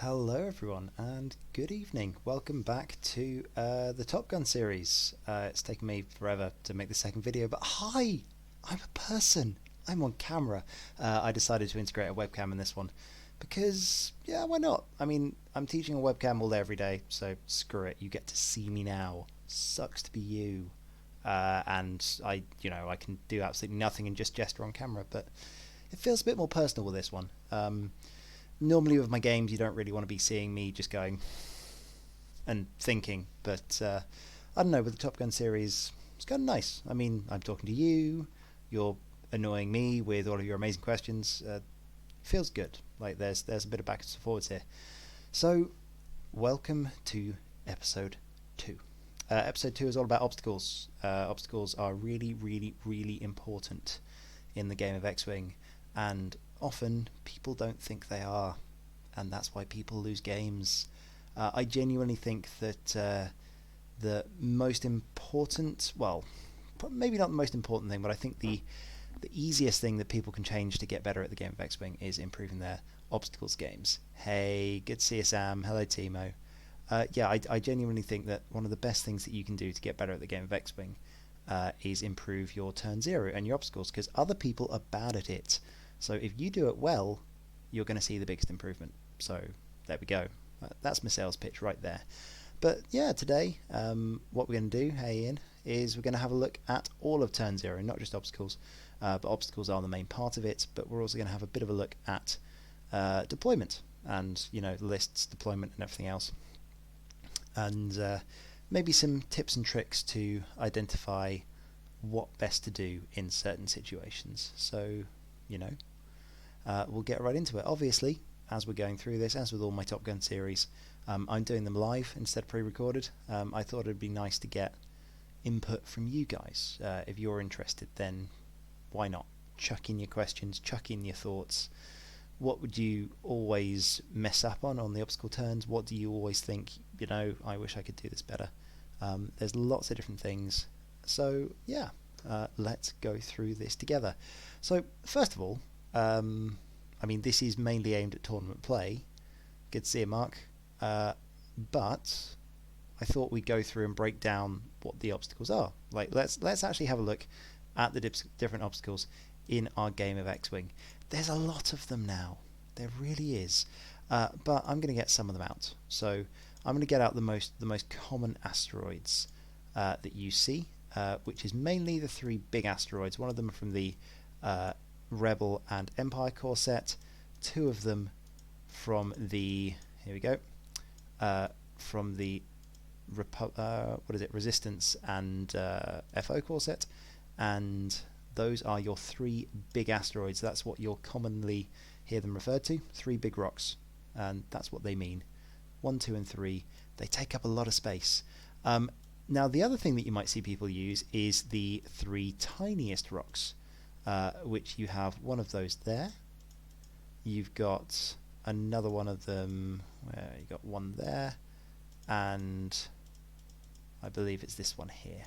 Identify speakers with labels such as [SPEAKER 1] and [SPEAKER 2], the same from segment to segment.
[SPEAKER 1] Hello everyone and good evening. Welcome back to the Top Gun series. It's taken me forever to make the second video, but hi! I'm a person. I'm on camera. I decided to integrate a webcam in this one because, yeah, why not? I mean, I'm teaching a webcam all day every day, so screw it. You get to see me now. Sucks to be you. And I can do absolutely nothing and just gesture on camera, but it feels a bit more personal with this one. Normally with my games you don't really want to be seeing me just going and thinking, but I don't know, with the Top Gun series it's kind of nice. I mean, I'm talking to you, you're annoying me with all of your amazing questions. Feels good, like there's a bit of backwards and forwards here. So welcome to episode 2. Episode 2 is all about obstacles. Obstacles are really important in the game of X-Wing, and often people don't think they are, and that's why people lose games. I genuinely think that the most important, well, maybe not the most important thing, but I think the easiest thing that people can change to get better at the game of X-Wing is improving their obstacles games. Hey, good to see you, Sam. Hello, Timo. I genuinely think that one of the best things that you can do to get better at the game of X-Wing is improve your turn 0 and your obstacles, because other people are bad at it. So if you do it well, you're going to see the biggest improvement. So there we go. That's my sales pitch right there. But yeah, today what we're going to do, hey Ian, is we're going to have a look at all of turn 0, not just obstacles. But obstacles are the main part of it, but we're also going to have a bit of a look at deployment and, lists, deployment and everything else. And maybe some tips and tricks to identify what best to do in certain situations. So, we'll get right into it. Obviously, as we're going through this, as with all my Top Gun series, I'm doing them live instead of pre-recorded. I thought it'd be nice to get input from you guys. If you're interested, then why not? Chuck in your questions, chuck in your thoughts. What would you always mess up on the obstacle turns? What do you always think, I wish I could do this better? There's lots of different things. So, yeah, let's go through this together. So, first of all, this is mainly aimed at tournament play. Good to see you, Mark. But I thought we'd go through and break down what the obstacles are. Like, let's actually have a look at the different obstacles in our game of X-Wing. There's a lot of them now. There really is. But I'm going to get some of them out. So I'm going to get out the most common asteroids that you see, which is mainly the 3 big asteroids. One of them from the Rebel and Empire core set, 2 of them from the from the Resistance and FO core set, and those are your 3 big asteroids. That's what you'll commonly hear them referred to, 3 big rocks, and that's what they mean. 1, 2 and 3, they take up a lot of space. Now the other thing that you might see people use is the 3 tiniest rocks, which you have one of those there. You've got another one of them where you got one there, and I believe it's this one here.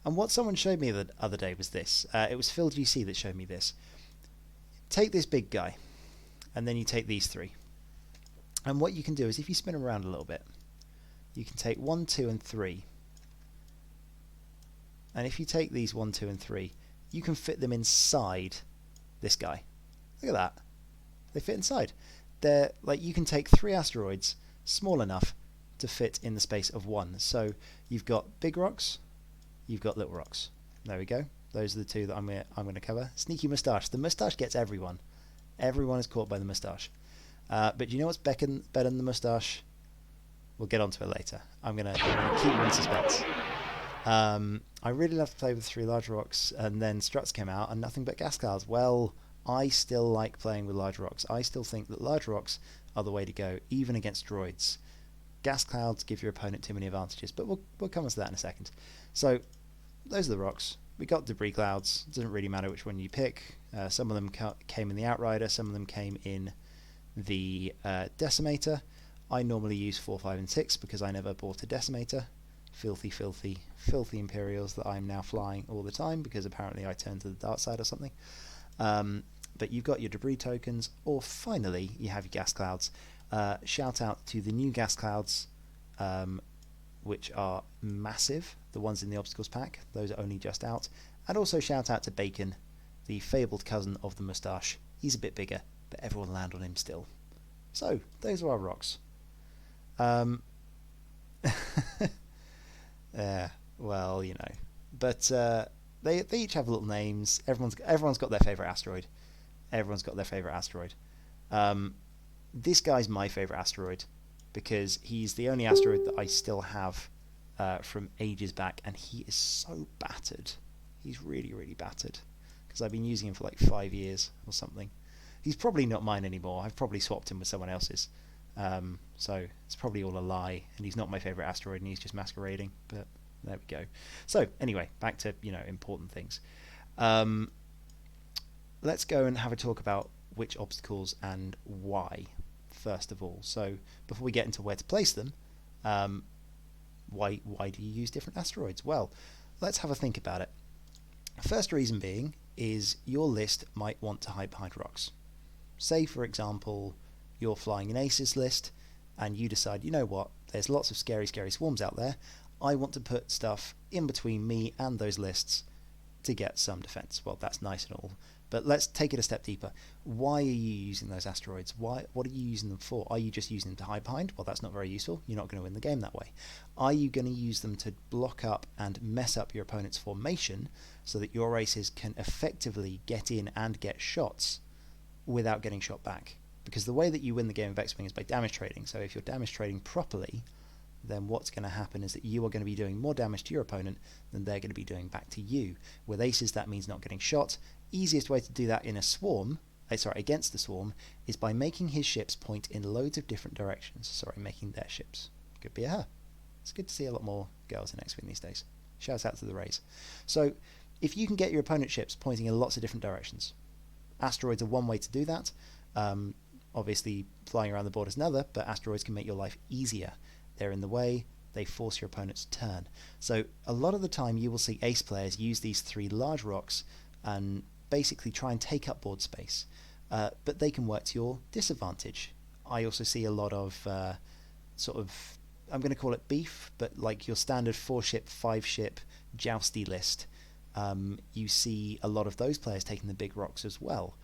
[SPEAKER 1] And what someone showed me the other day was this. It was Phil GC that showed me this. Take this big guy, and then you take these 3. And what you can do is, if you spin them around a little bit, you can take 1, 2 and 3. And if you take these 1, 2 and 3, you can fit them inside this guy. Look at that. They fit inside. They're like, you can take 3 asteroids small enough to fit in the space of 1. So you've got big rocks, you've got little rocks. There we go. Those are the 2 that I'm going to cover. Sneaky moustache. The moustache gets everyone. Everyone is caught by the moustache. But you know what's better than the moustache? We'll get onto it later. I'm going to keep you in suspense. I really love to play with 3 large rocks, and then struts came out and nothing but gas clouds. Well, I still like playing with large rocks. I still think that large rocks are the way to go, even against droids. Gas clouds give your opponent too many advantages, but we'll come on to that in a second. So those are the rocks. We got debris clouds. It doesn't really matter which one you pick. Some of them came in the Outrider, some of them came in the Decimator. I normally use 4, 5 and 6 because I never bought a Decimator. Filthy Imperials that I'm now flying all the time because apparently I turned to the dark side or something. But you've got your debris tokens, or finally you have your gas clouds. Shout out to the new gas clouds, which are massive, the ones in the obstacles pack. Those are only just out. And also shout out to Bacon, the fabled cousin of the moustache. He's a bit bigger, but everyone land on him still. So, those are our rocks. Well, you know. But they each have little names. Everyone's got their favourite asteroid. This guy's my favourite asteroid because he's the only asteroid that I still have from ages back, and he is so battered. He's really, really battered because I've been using him for like 5 years or something. He's probably not mine anymore. I've probably swapped him with someone else's. So it's probably all a lie, and he's not my favourite asteroid, and he's just masquerading. But there we go. So anyway, back to important things. Let's go and have a talk about which obstacles and why. First of all, so before we get into where to place them, why do you use different asteroids? Well, let's have a think about it. First reason being is your list might want to hide behind rocks. Say, for example, you're flying an aces list and you decide, you know what, there's lots of scary swarms out there. I want to put stuff in between me and those lists to get some defense. Well, that's nice and all, but let's take it a step deeper. Why are you using those asteroids? What are you using them for? Are you just using them to hide behind? Well, that's not very useful. You're not going to win the game that way. Are you going to use them to block up and mess up your opponent's formation so that your aces can effectively get in and get shots without getting shot back? Because the way that you win the game of X-Wing is by damage trading. So if you're damage trading properly, then what's going to happen is that you are going to be doing more damage to your opponent than they're going to be doing back to you. With aces, that means not getting shot. Easiest way to do that in a swarm, against the swarm, is by making his ships point in loads of different directions. Making their ships. Could be a her. It's good to see a lot more girls in X-Wing these days. Shouts out to the Rays. So if you can get your opponent's ships pointing in lots of different directions, asteroids are one way to do that. Obviously, flying around the board is another, but asteroids can make your life easier. They're in the way, they force your opponent's turn. So a lot of the time you will see ace players use these 3 large rocks and basically try and take up board space. But they can work to your disadvantage. I also see a lot of I'm going to call it beef, but like your standard 4-ship, 5-ship jousty list. You see a lot of those players taking the big rocks as well.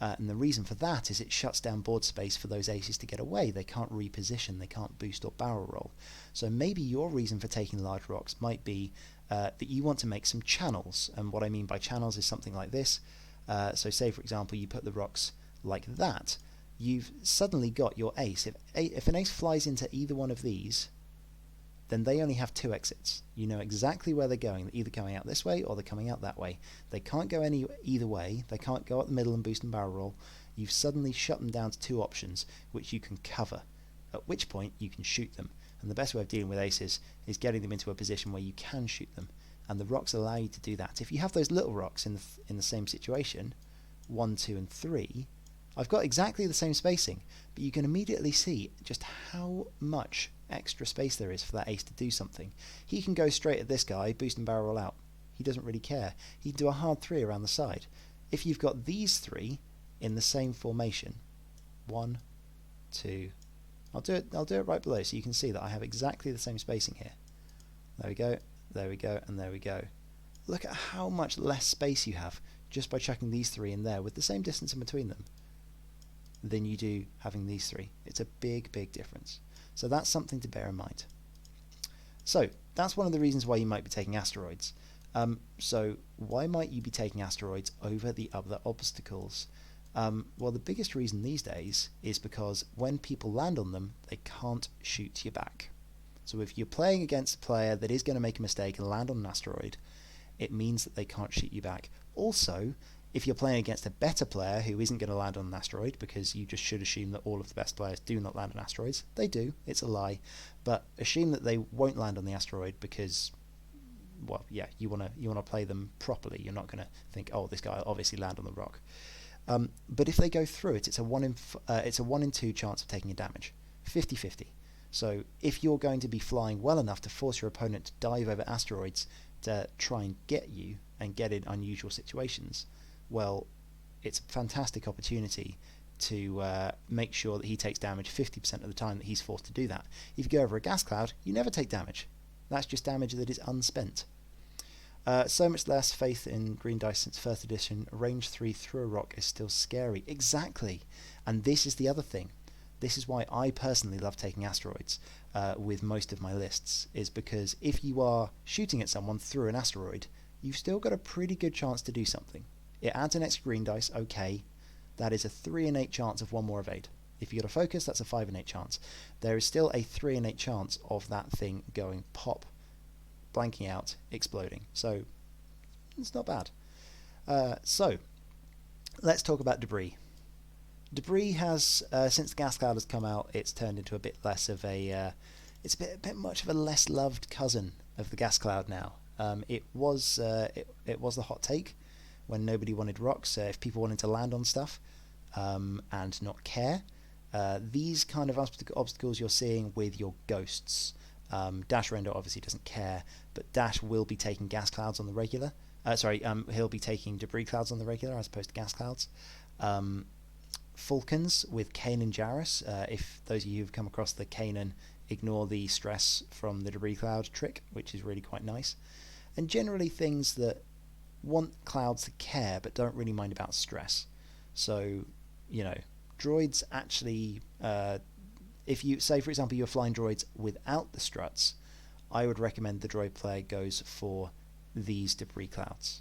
[SPEAKER 1] And the reason for that is it shuts down board space for those aces to get away. They can't reposition, they can't boost or barrel roll. So maybe your reason for taking large rocks might be that you want to make some channels. And what I mean by channels is something like this. So say, for example, you put the rocks like that. You've suddenly got your ace. If an ace flies into either one of these, then they only have 2 exits. You know exactly where they're going. They're either coming out this way or they're coming out that way. They can't go either way. They can't go up the middle and boost and barrel roll. You've suddenly shut them down to 2 options, which you can cover, at which point you can shoot them. And the best way of dealing with aces is getting them into a position where you can shoot them. And the rocks allow you to do that. If you have those little rocks in the same situation, 1, 2, and 3, I've got exactly the same spacing, but you can immediately see just how much extra space there is for that ace to do something. He can go straight at this guy, boost and barrel roll out. He doesn't really care. He can do a hard 3 around the side. If you've got these 3 in the same formation, 1, 2, I'll do it right below so you can see that I have exactly the same spacing here. There we go, and there we go. Look at how much less space you have just by chucking these 3 in there with the same distance in between them than you do having these 3. It's a big difference. So that's something to bear in mind. So that's one of the reasons why you might be taking asteroids. So why might you be taking asteroids over the other obstacles? Well, the biggest reason these days is because when people land on them, they can't shoot you back. So if you're playing against a player that is going to make a mistake and land on an asteroid, it means that they can't shoot you back. Also, if you're playing against a better player who isn't going to land on an asteroid, because you just should assume that all of the best players do not land on asteroids. They do, it's a lie. But assume that they won't land on the asteroid because, well, yeah, you want to play them properly. You're not going to think, oh, this guy will obviously land on the rock. But if they go through it, it's a 1 in 2 chance of taking a damage. 50-50. So if you're going to be flying well enough to force your opponent to dive over asteroids to try and get you and get in unusual situations, well, it's a fantastic opportunity to make sure that he takes damage 50% of the time that he's forced to do that. If you go over a gas cloud, you never take damage. That's just damage that is unspent. So much less faith in green dice since 1st edition. Range 3 through a rock is still scary. Exactly. And this is the other thing. This is why I personally love taking asteroids with most of my lists, is because if you are shooting at someone through an asteroid, you've still got a pretty good chance to do something. It adds an extra green dice, okay. That is a 3 in 8 chance of one more evade. If you got a focus, that's a 5 in 8 chance. There is still a 3 in 8 chance of that thing going pop, blanking out, exploding. So it's not bad. So let's talk about debris. Debris has, since the gas cloud has come out, it's turned into a bit less of a, it's a bit much of a less loved cousin of the gas cloud now. It was the hot take when nobody wanted rocks. If people wanted to land on stuff and not care, these kind of obstacles you're seeing with your ghosts. Dash Render obviously doesn't care, but Dash will be taking gas clouds on the regular. He'll be taking debris clouds on the regular as opposed to gas clouds. Falcons with Kane and Jarrus. If those of you who've come across the Kanan, ignore the stress from the debris cloud trick, which is really quite nice. And generally things that want clouds to care but don't really mind about stress. So, you know, droids actually, if you say for example you're flying droids without the struts, I would recommend the droid player goes for these debris clouds.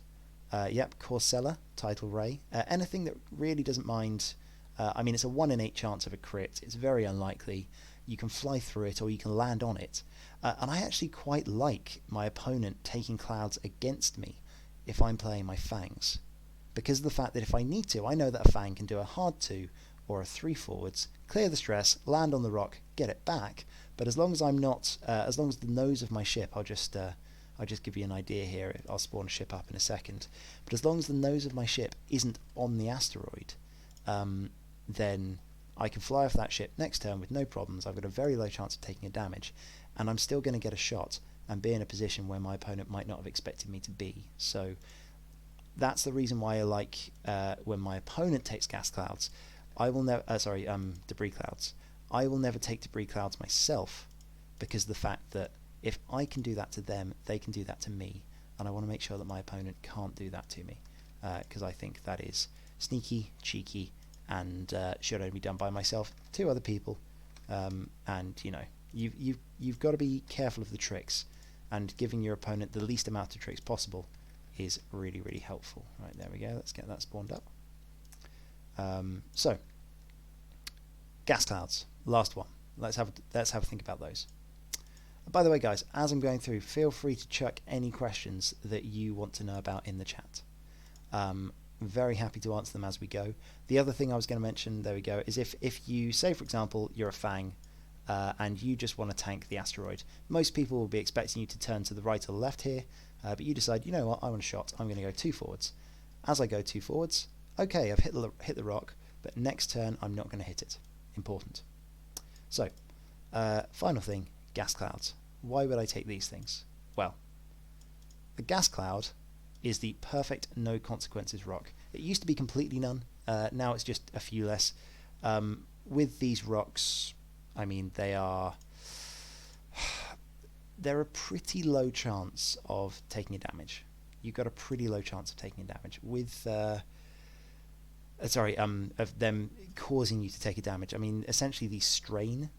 [SPEAKER 1] Corsella, Title Ray, anything that really doesn't mind. I mean, it's a 1 in 8 chance of a crit. It's very unlikely. You can fly through it or you can land on it. And I actually quite like my opponent taking clouds against me if I'm playing my Fangs, because of the fact that if I need to, I know that a Fang can do a hard 2 or a 3 forwards, clear the stress, land on the rock, get it back. But as long as I'm not, as long as the nose of my ship, I'll just give you an idea here. I'll spawn a ship up in a second. But as long as the nose of my ship isn't on the asteroid, then I can fly off that ship next turn with no problems. I've got a very low chance of taking a damage, and I'm still going to get a shot and be in a position where my opponent might not have expected me to be. So that's the reason why I like when my opponent takes gas clouds. I will never, debris clouds. I will never take debris clouds myself, because of the fact that if I can do that to them, they can do that to me, and I want to make sure that my opponent can't do that to me, because I think that is sneaky, cheeky, and should only be done by myself to other people. And you know, you've got to be careful of the tricks, and giving your opponent the least amount of tricks possible is really, really helpful. Right, there we go. Let's get that spawned up. So gas clouds, last one. Let's have a think about those. By the way, guys, as I'm going through, feel free to chuck any questions that you want to know about in the chat. Very happy to answer them as we go. The other thing I was going to mention, there we go, is if you say, for example, you're a Fang and you just want to tank the asteroid, most people will be expecting you to turn to the right or the left here, but you decide, you know what, I want a shot, I'm going to go 2 forwards. As I go 2 forwards, okay, I've hit the rock, but next turn I'm not going to hit it. Important. So, final thing, gas clouds. Why would I take these things? Well, the gas cloud is the perfect no consequences rock. It used to be completely none, now it's just a few less. With these rocks, I mean, they're a pretty low chance of taking a damage. You've got a pretty low chance of taking a damage with of them causing you to take a damage. I mean, essentially the strain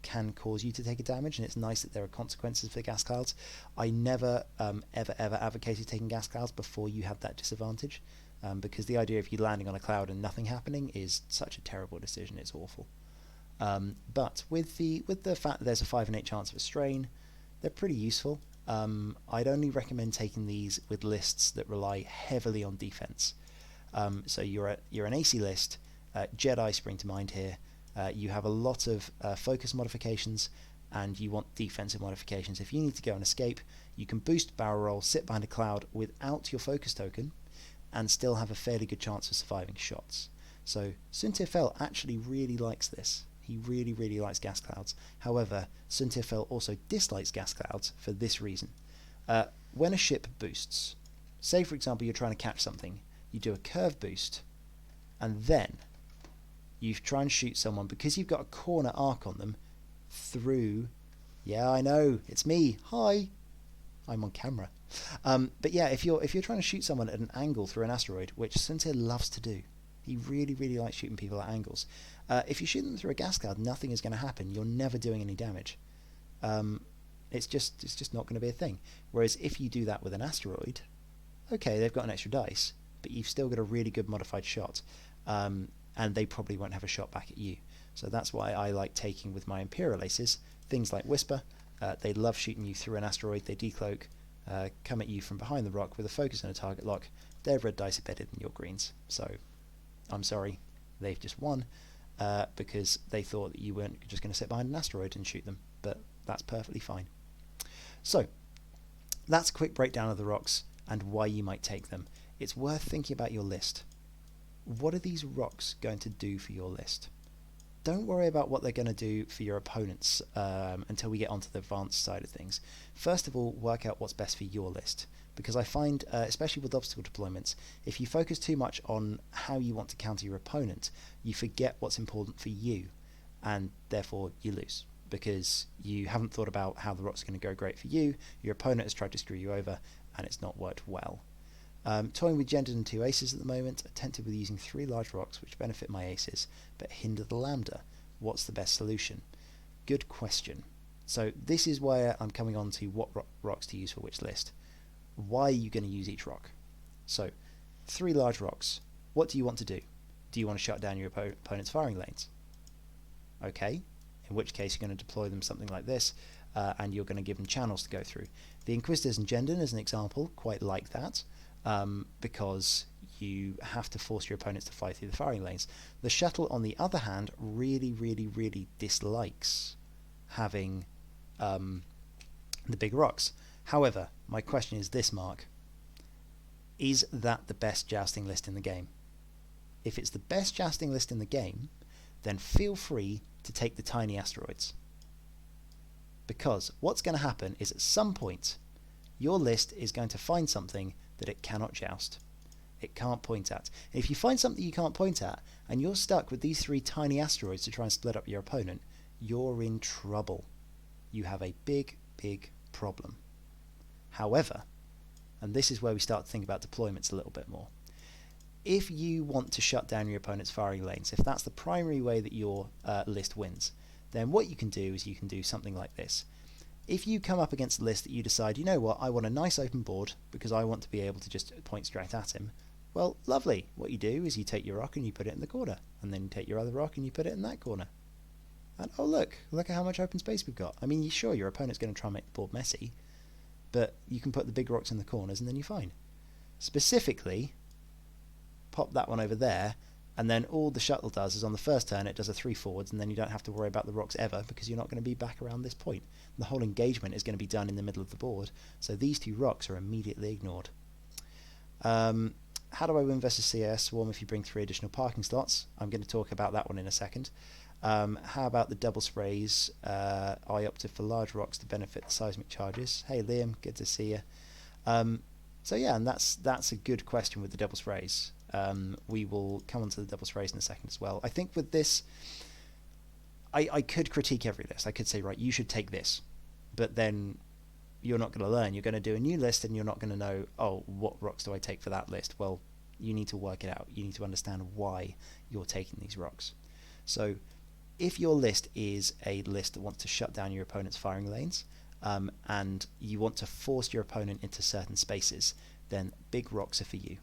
[SPEAKER 1] can cause you to take a damage, and it's nice that there are consequences for gas clouds. I never ever advocated taking gas clouds before you have that disadvantage, because the idea of you landing on a cloud and nothing happening is such a terrible decision. It's awful. But with the fact that there's a 5 in 8 chance of a strain, they're pretty useful. I'd only recommend taking these with lists that rely heavily on defense. So you're an AC list. Jedi spring to mind here. You have a lot of focus modifications, and you want defensive modifications. If you need to go and escape, you can boost barrel roll, sit behind a cloud without your focus token, and still have a fairly good chance of surviving shots. So Suntirfel actually really likes this. He really, really likes gas clouds. However, Suntirfel also dislikes gas clouds for this reason. When a ship boosts, say for example you're trying to catch something, you do a curve boost, and then you try and shoot someone because you've got a corner arc on them through. Yeah, I know, it's me. Hi, I'm on camera. But yeah, if you're trying to shoot someone at an angle through an asteroid, which Sincere loves to do, he really, really likes shooting people at angles. If you shoot them through a gas cloud, nothing is going to happen. You're never doing any damage. It's just not going to be a thing. Whereas if you do that with an asteroid, okay, they've got an extra dice, but you've still got a really good modified shot, and they probably won't have a shot back at you. So that's why I like taking with my Imperial aces things like Whisper. They love shooting you through an asteroid. They decloak, come at you from behind the rock with a focus and a target lock. Their red dice are better than your greens. So I'm sorry, they've just won because they thought that you weren't just going to sit behind an asteroid and shoot them, but that's perfectly fine. So that's a quick breakdown of the rocks and why you might take them. It's worth thinking about your list. What are these rocks going to do for your list? Don't worry about what they're going to do for your opponents until we get onto the advanced side of things. First of all, work out what's best for your list, because I find, especially with obstacle deployments, if you focus too much on how you want to counter your opponent, you forget what's important for you, and therefore you lose, because you haven't thought about how the rock's going to go great for you, your opponent has tried to screw you over, and it's not worked well. Toying with gendered and 2 aces at the moment, attentive with using 3 large rocks which benefit my aces but hinder the lambda. What's the best solution? Good question. So this is where I'm coming on to what rocks to use for which list. Why are you going to use each rock? So 3 large rocks. What do you want to do? Do you want to shut down your opponent's firing lanes? Okay, in which case you're going to deploy them something like this, and you're going to give them channels to go through. The Inquisitors and Jendon, as an example, quite like that. Because you have to force your opponents to fly through the firing lanes. The shuttle, on the other hand, really, really, really dislikes having the big rocks. However, my question is this, Mark. Is that the best jousting list in the game? If it's the best jousting list in the game, then feel free to take the tiny asteroids. Because what's going to happen is at some point, your list is going to find something that it cannot joust. It can't point at. And if you find something you can't point at, and you're stuck with these 3 tiny asteroids to try and split up your opponent, you're in trouble. You have a big, big problem. However, and this is where we start to think about deployments a little bit more, if you want to shut down your opponent's firing lanes, if that's the primary way that your list wins, then what you can do is you can do something like this. If you come up against a list that you decide, you know what, I want a nice open board because I want to be able to just point straight at him, well, lovely. What you do is you take your rock and you put it in the corner, and then you take your other rock and you put it in that corner. And oh look at how much open space we've got. I mean, sure, your opponent's going to try and make the board messy, but you can put the big rocks in the corners and then you're fine. Specifically, pop that one over there, and then all the shuttle does is on the first turn it does a 3 forwards, and then you don't have to worry about the rocks ever because you're not going to be back around this point. The whole engagement is going to be done in the middle of the board, so these 2 rocks are immediately ignored. How do I win versus CAS Swarm if you bring 3 additional parking slots? I'm going to talk about that one in a second. How about the double sprays? I opted for large rocks to benefit the seismic charges. Hey Liam, good to see you. So yeah, and that's a good question with the double sprays. We will come on to the double sprays in a second as well. I think with this, I could critique every list. I could say, right, you should take this, but then you're not going to learn. You're going to do a new list and you're not going to know, oh, what rocks do I take for that list? Well, you need to work it out. You need to understand why you're taking these rocks. So if your list is a list that wants to shut down your opponent's firing lanes, and you want to force your opponent into certain spaces, then big rocks are for you.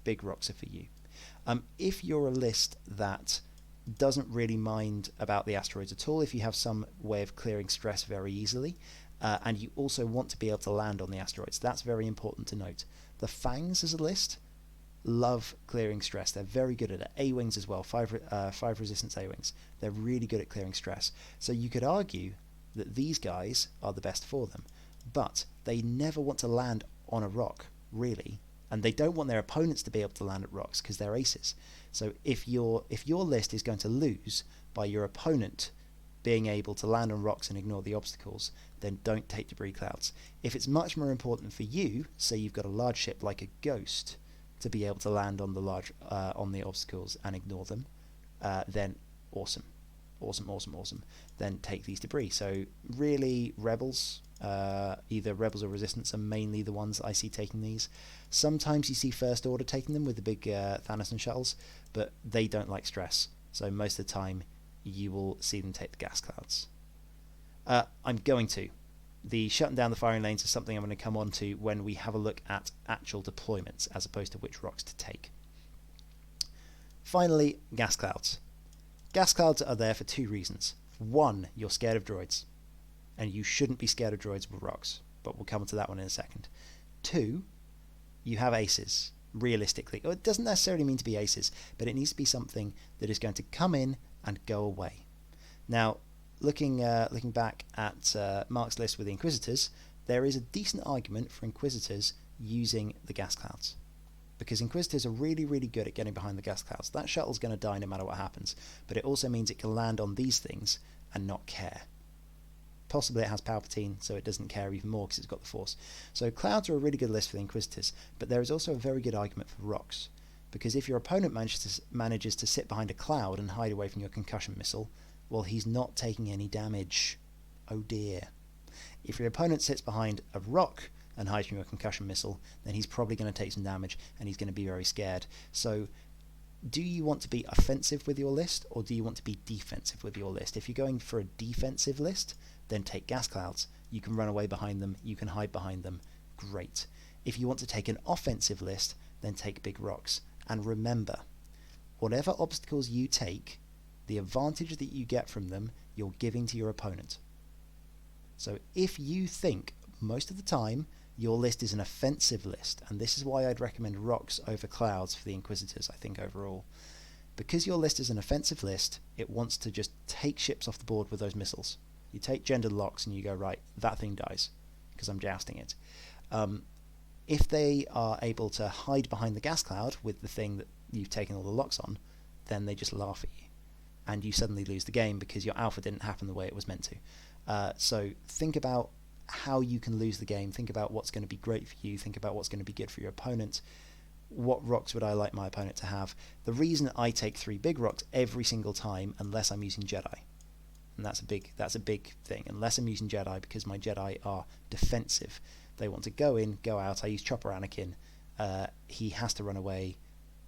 [SPEAKER 1] Big rocks are for you. If you're a list that doesn't really mind about the asteroids at all, if you have some way of clearing stress very easily, and you also want to be able to land on the asteroids, that's very important to note. The Fangs as a list love clearing stress. They're very good at it. A-Wings as well, 5 resistance A-Wings. They're really good at clearing stress. So you could argue that these guys are the best for them, but they never want to land on a rock, really, and they don't want their opponents to be able to land at rocks because they're aces. So if your list is going to lose by your opponent being able to land on rocks and ignore the obstacles, then don't take debris clouds. If it's much more important for you, say you've got a large ship like a Ghost, to be able to land on the on the obstacles and ignore them, then awesome. Awesome. Then take these debris. So really, rebels, either rebels or resistance, are mainly the ones that I see taking these. Sometimes you see First Order taking them with the big Thanos and shuttles, but they don't like stress. So most of the time, you will see them take the gas clouds. The shutting down the firing lanes is something I'm going to come on to when we have a look at actual deployments, as opposed to which rocks to take. Finally, gas clouds. Gas clouds are there for two reasons. One, you're scared of droids, and you shouldn't be scared of droids with rocks, but we'll come to that one in a second. Two, you have aces, realistically. Or it doesn't necessarily mean to be aces, but it needs to be something that is going to come in and go away. Now, looking back at Mark's list with the Inquisitors, there is a decent argument for Inquisitors using the gas clouds, because Inquisitors are really good at getting behind the gas clouds. That shuttle's going to die no matter what happens, but it also means it can land on these things and not care. Possibly it has Palpatine, so it doesn't care even more because it's got the Force. So clouds are a really good list for the Inquisitors, but there is also a very good argument for rocks, because if your opponent manages to sit behind a cloud and hide away from your concussion missile, well, he's not taking any damage. Oh dear. If your opponent sits behind a rock and hides from your concussion missile, then he's probably going to take some damage and he's going to be very scared. So do you want to be offensive with your list, or do you want to be defensive with your list? If you're going for a defensive list, then take gas clouds. You can run away behind them, you can hide behind them. Great. If you want to take an offensive list, then take big rocks. And remember, whatever obstacles you take, the advantage that you get from them, you're giving to your opponent. So if you think most of the time your list is an offensive list, and this is why I'd recommend rocks over clouds for the Inquisitors, I think, overall. Because your list is an offensive list, it wants to just take ships off the board with those missiles. You take gendered locks and you go, right, that thing dies, because I'm jousting it. If they are able to hide behind the gas cloud with the thing that you've taken all the locks on, then they just laugh at you. And you suddenly lose the game because your alpha didn't happen the way it was meant to. So think about how you can lose the game. Think about what's going to be great for you. Think about what's going to be good for your opponent. What rocks would I like my opponent to have? The reason I take 3 big rocks every single time, unless I'm using Jedi, and that's a big thing, unless I'm using Jedi, because my Jedi are defensive. They want to go in, go out. I use Chopper Anakin. He has to run away,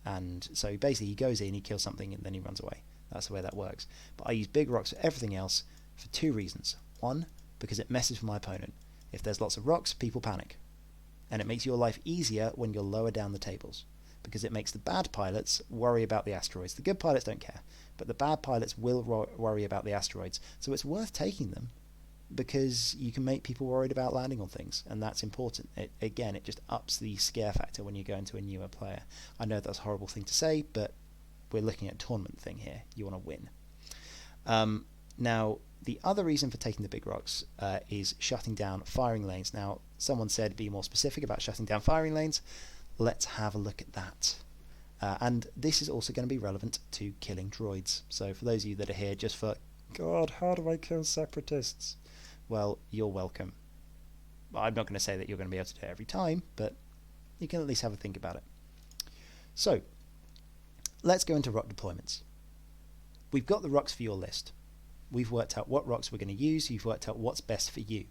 [SPEAKER 1] and so basically he goes in, he kills something, and then he runs away. That's the way that works. But I use big rocks for everything else for 2 reasons. One, because it messes with my opponent. If there's lots of rocks, people panic. And it makes your life easier when you're lower down the tables, because it makes the bad pilots worry about the asteroids. The good pilots don't care, but the bad pilots will worry about the asteroids. So it's worth taking them, because you can make people worried about landing on things, and that's important. It just ups the scare factor when you go into a newer player. I know that's a horrible thing to say, but we're looking at a tournament thing here. You want to win. Now, the other reason for taking the big rocks is shutting down firing lanes. Now, someone said be more specific about shutting down firing lanes. Let's have a look at that. And this is also going to be relevant to killing droids. So for those of you that are here just for, God, how do I kill separatists? Well, you're welcome. I'm not going to say that you're going to be able to do it every time, but you can at least have a think about it. So, let's go into rock deployments. We've got the rocks for your list. We've worked out what rocks we're going to use. You've worked out what's best for you.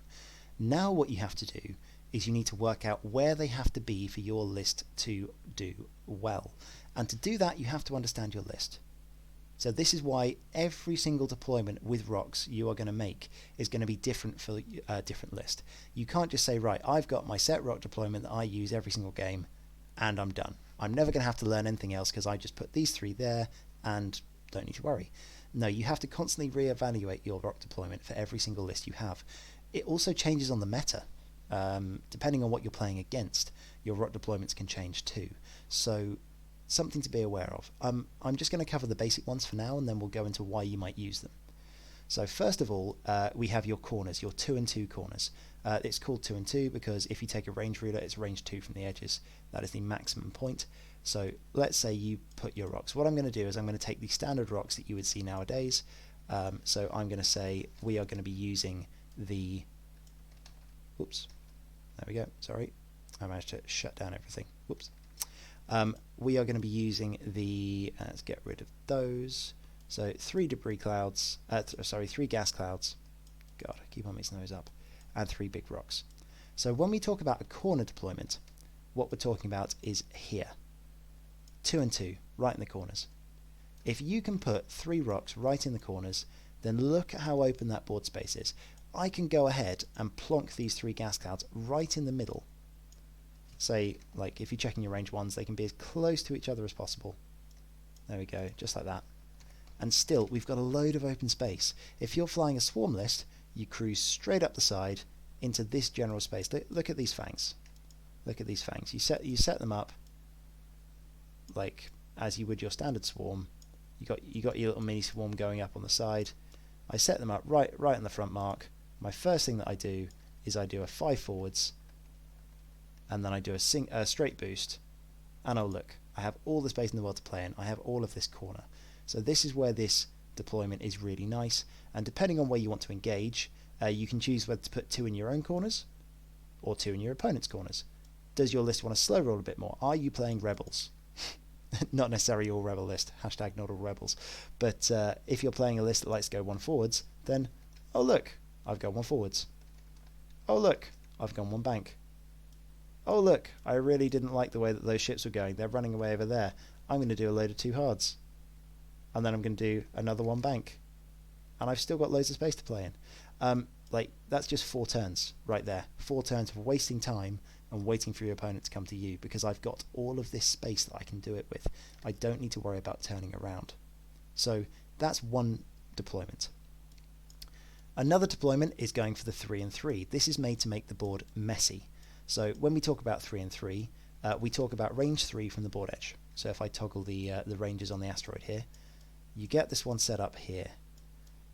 [SPEAKER 1] Now what you have to do is you need to work out where they have to be for your list to do well. And to do that, you have to understand your list. So this is why every single deployment with rocks you are going to make is going to be different for a different list. You can't just say, right, I've got my set rock deployment that I use every single game, and I'm done. I'm never going to have to learn anything else because I just put these 3 there and don't need to worry. No, you have to constantly reevaluate your rock deployment for every single list you have. It also changes on the meta. Depending on what you're playing against, your rock deployments can change too. So something to be aware of. I'm just going to cover the basic ones for now, and then we'll go into why you might use them. So first of all, we have your corners, your 2 and 2 corners. It's called 2 and 2 because if you take a range ruler, it's range 2 from the edges. That is the maximum point. So let's say you put your rocks. What I'm going to do is I'm going to take the standard rocks that you would see nowadays. So I'm going to say we are going to be using the... Whoops. There we go. Sorry. I managed to shut down everything. Whoops. We are going to be using the... let's get rid of those. So 3 debris clouds, sorry, 3 gas clouds. God, I keep on mixing those up. And 3 big rocks. So when we talk about a corner deployment, what we're talking about is here. 2 and 2, right in the corners. If you can put 3 rocks right in the corners, then look at how open that board space is. I can go ahead and plonk these 3 gas clouds right in the middle. Say, like, if you're checking your range 1s, they can be as close to each other as possible. There we go, just like that. And still, we've got a load of open space. If you're flying a swarm list, you cruise straight up the side into this general space. Look at these fangs. Look at these fangs. You set them up like as you would your standard swarm. You got your little mini swarm going up on the side. I set them up right on the front mark. My first thing that I do is I do a 5 forwards, and then I do a straight boost, and oh look, I have all the space in the world to play in. I have all of this corner. So this is where this deployment is really nice, and depending on where you want to engage, you can choose whether to put 2 in your own corners or 2 in your opponent's corners. Does your list want to slow roll a bit more? Are you playing rebels? Not necessarily all rebel list, hashtag not all rebels, but if you're playing a list that likes to go 1 forwards, then oh look, I've gone 1 forwards. Oh look, I've gone 1 bank. Oh look, I really didn't like the way that those ships were going. They're running away over there. I'm going to do a load of 2 hards. And then I'm going to do another 1 bank. And I've still got loads of space to play in. Like, that's just 4 turns right there. 4 turns of wasting time and waiting for your opponent to come to you, because I've got all of this space that I can do it with. I don't need to worry about turning around. So that's one deployment. Another deployment is going for the 3 and 3. This is made to make the board messy. So when we talk about 3 and 3, we talk about range 3 from the board edge. So if I toggle the ranges on the asteroid here, you get this one set up here.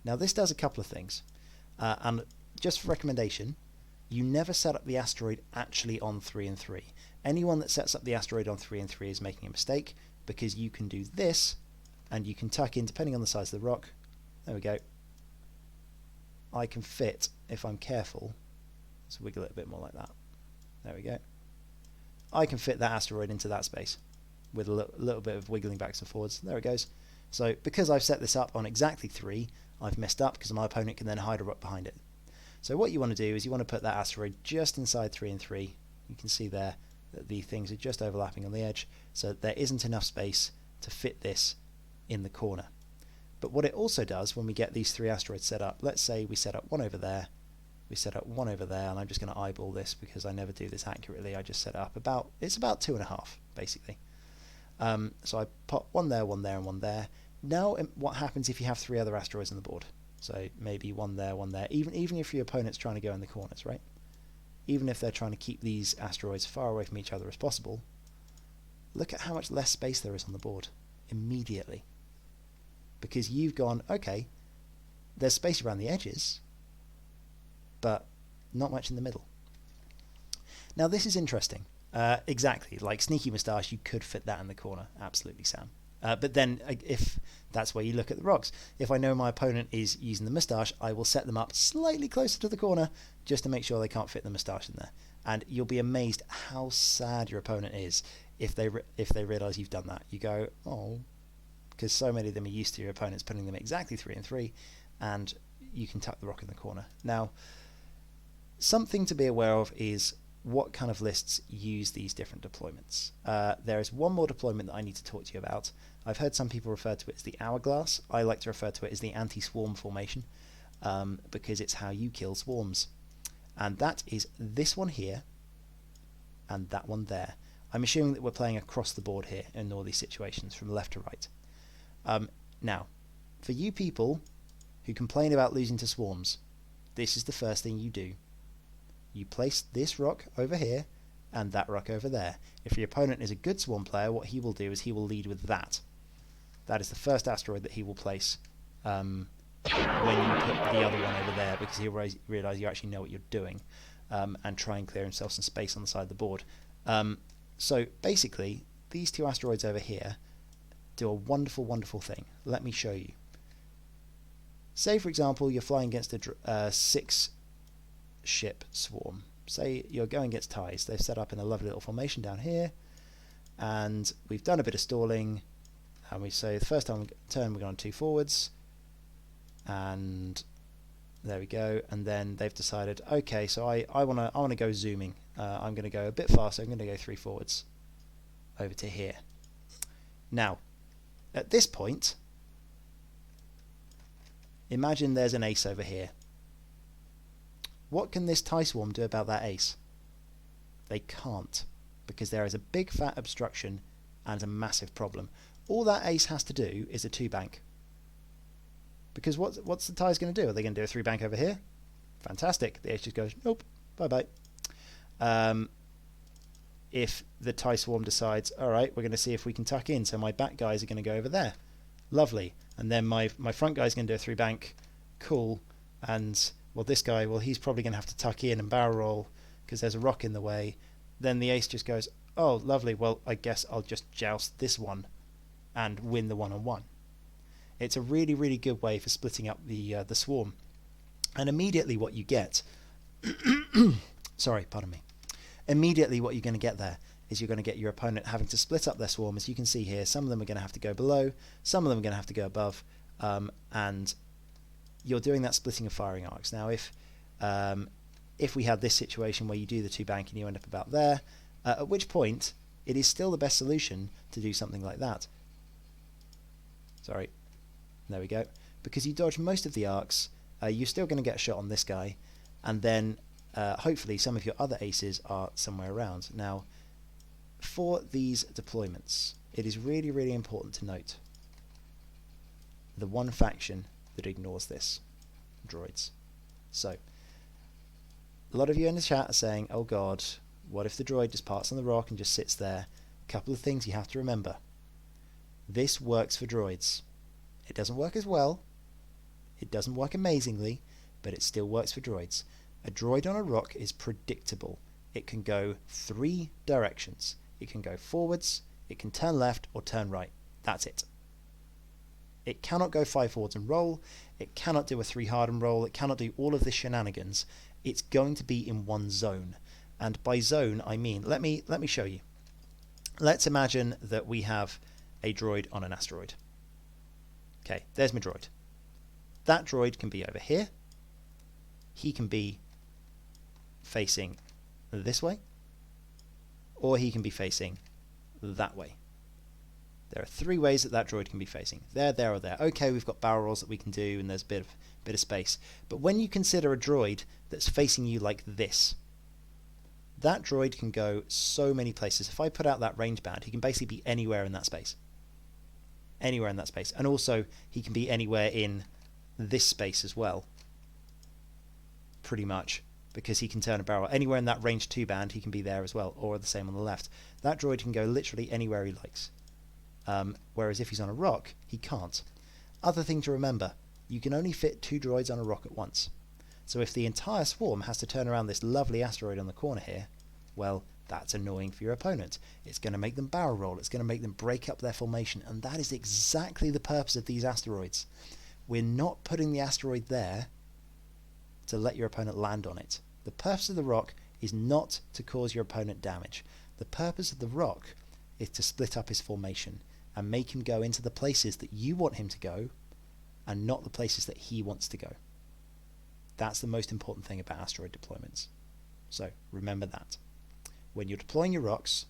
[SPEAKER 1] Now this does a couple of things, and just for recommendation, you never set up the asteroid actually on 3 and 3. Anyone that sets up the asteroid on 3 and 3 is making a mistake, because you can do this, and you can tuck in, depending on the size of the rock. There we go. I can fit, if I'm careful, let's wiggle it a bit more like that. There we go. I can fit that asteroid into that space with a little bit of wiggling backs and forwards. There it goes. So because I've set this up on exactly 3, I've messed up, because my opponent can then hide a rock behind it. So what you want to do is you want to put that asteroid just inside 3 and 3. You can see there that the things are just overlapping on the edge, so there isn't enough space to fit this in the corner. But what it also does when we get these 3 asteroids set up, let's say we set up 1 over there, we set up 1 over there, and I'm just going to eyeball this because I never do this accurately. I just set it up it's about 2.5 basically. So I put 1 there, 1 there, and 1 there. Now what happens if you have 3 other asteroids on the board? So maybe 1 there, 1 there, even if your opponent's trying to go in the corners, right? Even if they're trying to keep these asteroids far away from each other as possible, look at how much less space there is on the board immediately. Because you've gone, okay, there's space around the edges, but not much in the middle. Now this is interesting. Exactly, like Sneaky Moustache, you could fit that in the corner, absolutely, Sam. But then if that's where you look at the rocks, if I know my opponent is using the moustache, I will set them up slightly closer to the corner just to make sure they can't fit the moustache in there. And you'll be amazed how sad your opponent is if they realise you've done that. You go, oh, because so many of them are used to your opponents putting them exactly 3 and 3, and you can tuck the rock in the corner. Now, something to be aware of is what kind of lists use these different deployments. There is one more deployment that I need to talk to you about. I've heard some people refer to it as the hourglass. I like to refer to it as the anti-swarm formation, because it's how you kill swarms. And that is this one here and that one there. I'm assuming that we're playing across the board here in all these situations from left to right. Now, for you people who complain about losing to swarms, this is the first thing you do. You place this rock over here and that rock over there. If your opponent is a good swarm player, what he will do is he will lead with that. That is the first asteroid that he will place when you put the other one over there, because he'll realise you actually know what you're doing, and try and clear himself some space on the side of the board. So basically, these 2 asteroids over here do a wonderful, wonderful thing. Let me show you. Say, for example, you're flying against a 6 ship swarm. Say you're going against ties. They've set up in a lovely little formation down here, and we've done a bit of stalling.
[SPEAKER 2] And we say the first time we turn, we're going 2 forwards, and there we go. And then they've decided, okay, so I want to go zooming. I'm going to go a bit faster. I'm going to go 3 forwards over to here. Now, at this point, imagine there's an ace over here. What can this TIE swarm do about that ace? They can't, because there is a big fat obstruction and a massive problem. All that ace has to do is a 2 bank. Because what's the TIEs going to do? Are they going to do a 3 bank over here? Fantastic. The ace just goes, nope, bye-bye. If the TIE swarm decides, all right, we're going to see if we can tuck in, so my back guys are going to go over there. Lovely. And then my front guy's going to do a 3 bank. Cool. And, well, this guy, well, he's probably going to have to tuck in and barrel roll because there's a rock in the way. Then the ace just goes, oh, lovely, well, I guess I'll just joust this one and win the one-on-one. It's a really, really good way for splitting up the swarm. And immediately what you get... sorry, pardon me. Immediately what you're going to get there is you're going to get your opponent having to split up their swarm. As you can see here, some of them are going to have to go below, some of them are going to have to go above, and you're doing that splitting of firing arcs. Now, if we had this situation where you do the 2 bank and you end up about there, at which point it is still the best solution to do something like that. Sorry, there we go. Because you dodge most of the arcs, you're still going to get a shot on this guy, and then hopefully some of your other aces are somewhere around. Now, for these deployments, it is really, really important to note the one faction that ignores this: droids. So, a lot of you in the chat are saying, oh god, what if the droid just parks on the rock and just sits there? A couple of things you have to remember. This works for droids. It doesn't work as well, it doesn't work amazingly, but it still works for droids. A droid on a rock is predictable. It can go 3 directions. It can go forwards, it can turn left or turn right. That's it. It cannot go 5 forwards and roll, it cannot do a 3 hard and roll, it cannot do all of this shenanigans. It's going to be in one zone. And by zone I mean, let me show you. Let's imagine that we have a droid on an asteroid. Okay, there's my droid. That droid can be over here. He can be facing this way, or he can be facing that way. There are 3 ways that droid can be facing. There, there, or there. Okay, we've got barrel rolls that we can do, and there's a bit of space. But when you consider a droid that's facing you like this, that droid can go so many places. If I put out that range band, he can basically be anywhere in that space. Anywhere in that space. And also, he can be anywhere in this space as well. Pretty much. Because he can turn a barrel. Anywhere in that range 2 band, he can be there as well. Or the same on the left. That droid can go literally anywhere he likes. Whereas if he's on a rock, he can't. Other thing to remember, you can only fit 2 droids on a rock at once. So if the entire swarm has to turn around this lovely asteroid on the corner here, well, that's annoying for your opponent. It's going to make them barrel roll, it's going to make them break up their formation, and that is exactly the purpose of these asteroids. We're not putting the asteroid there to let your opponent land on it. The purpose of the rock is not to cause your opponent damage. The purpose of the rock is to split up his formation and make him go into the places that you want him to go and not the places that he wants to go. That's the most important thing about asteroid deployments. So remember that. When you're deploying your rocks,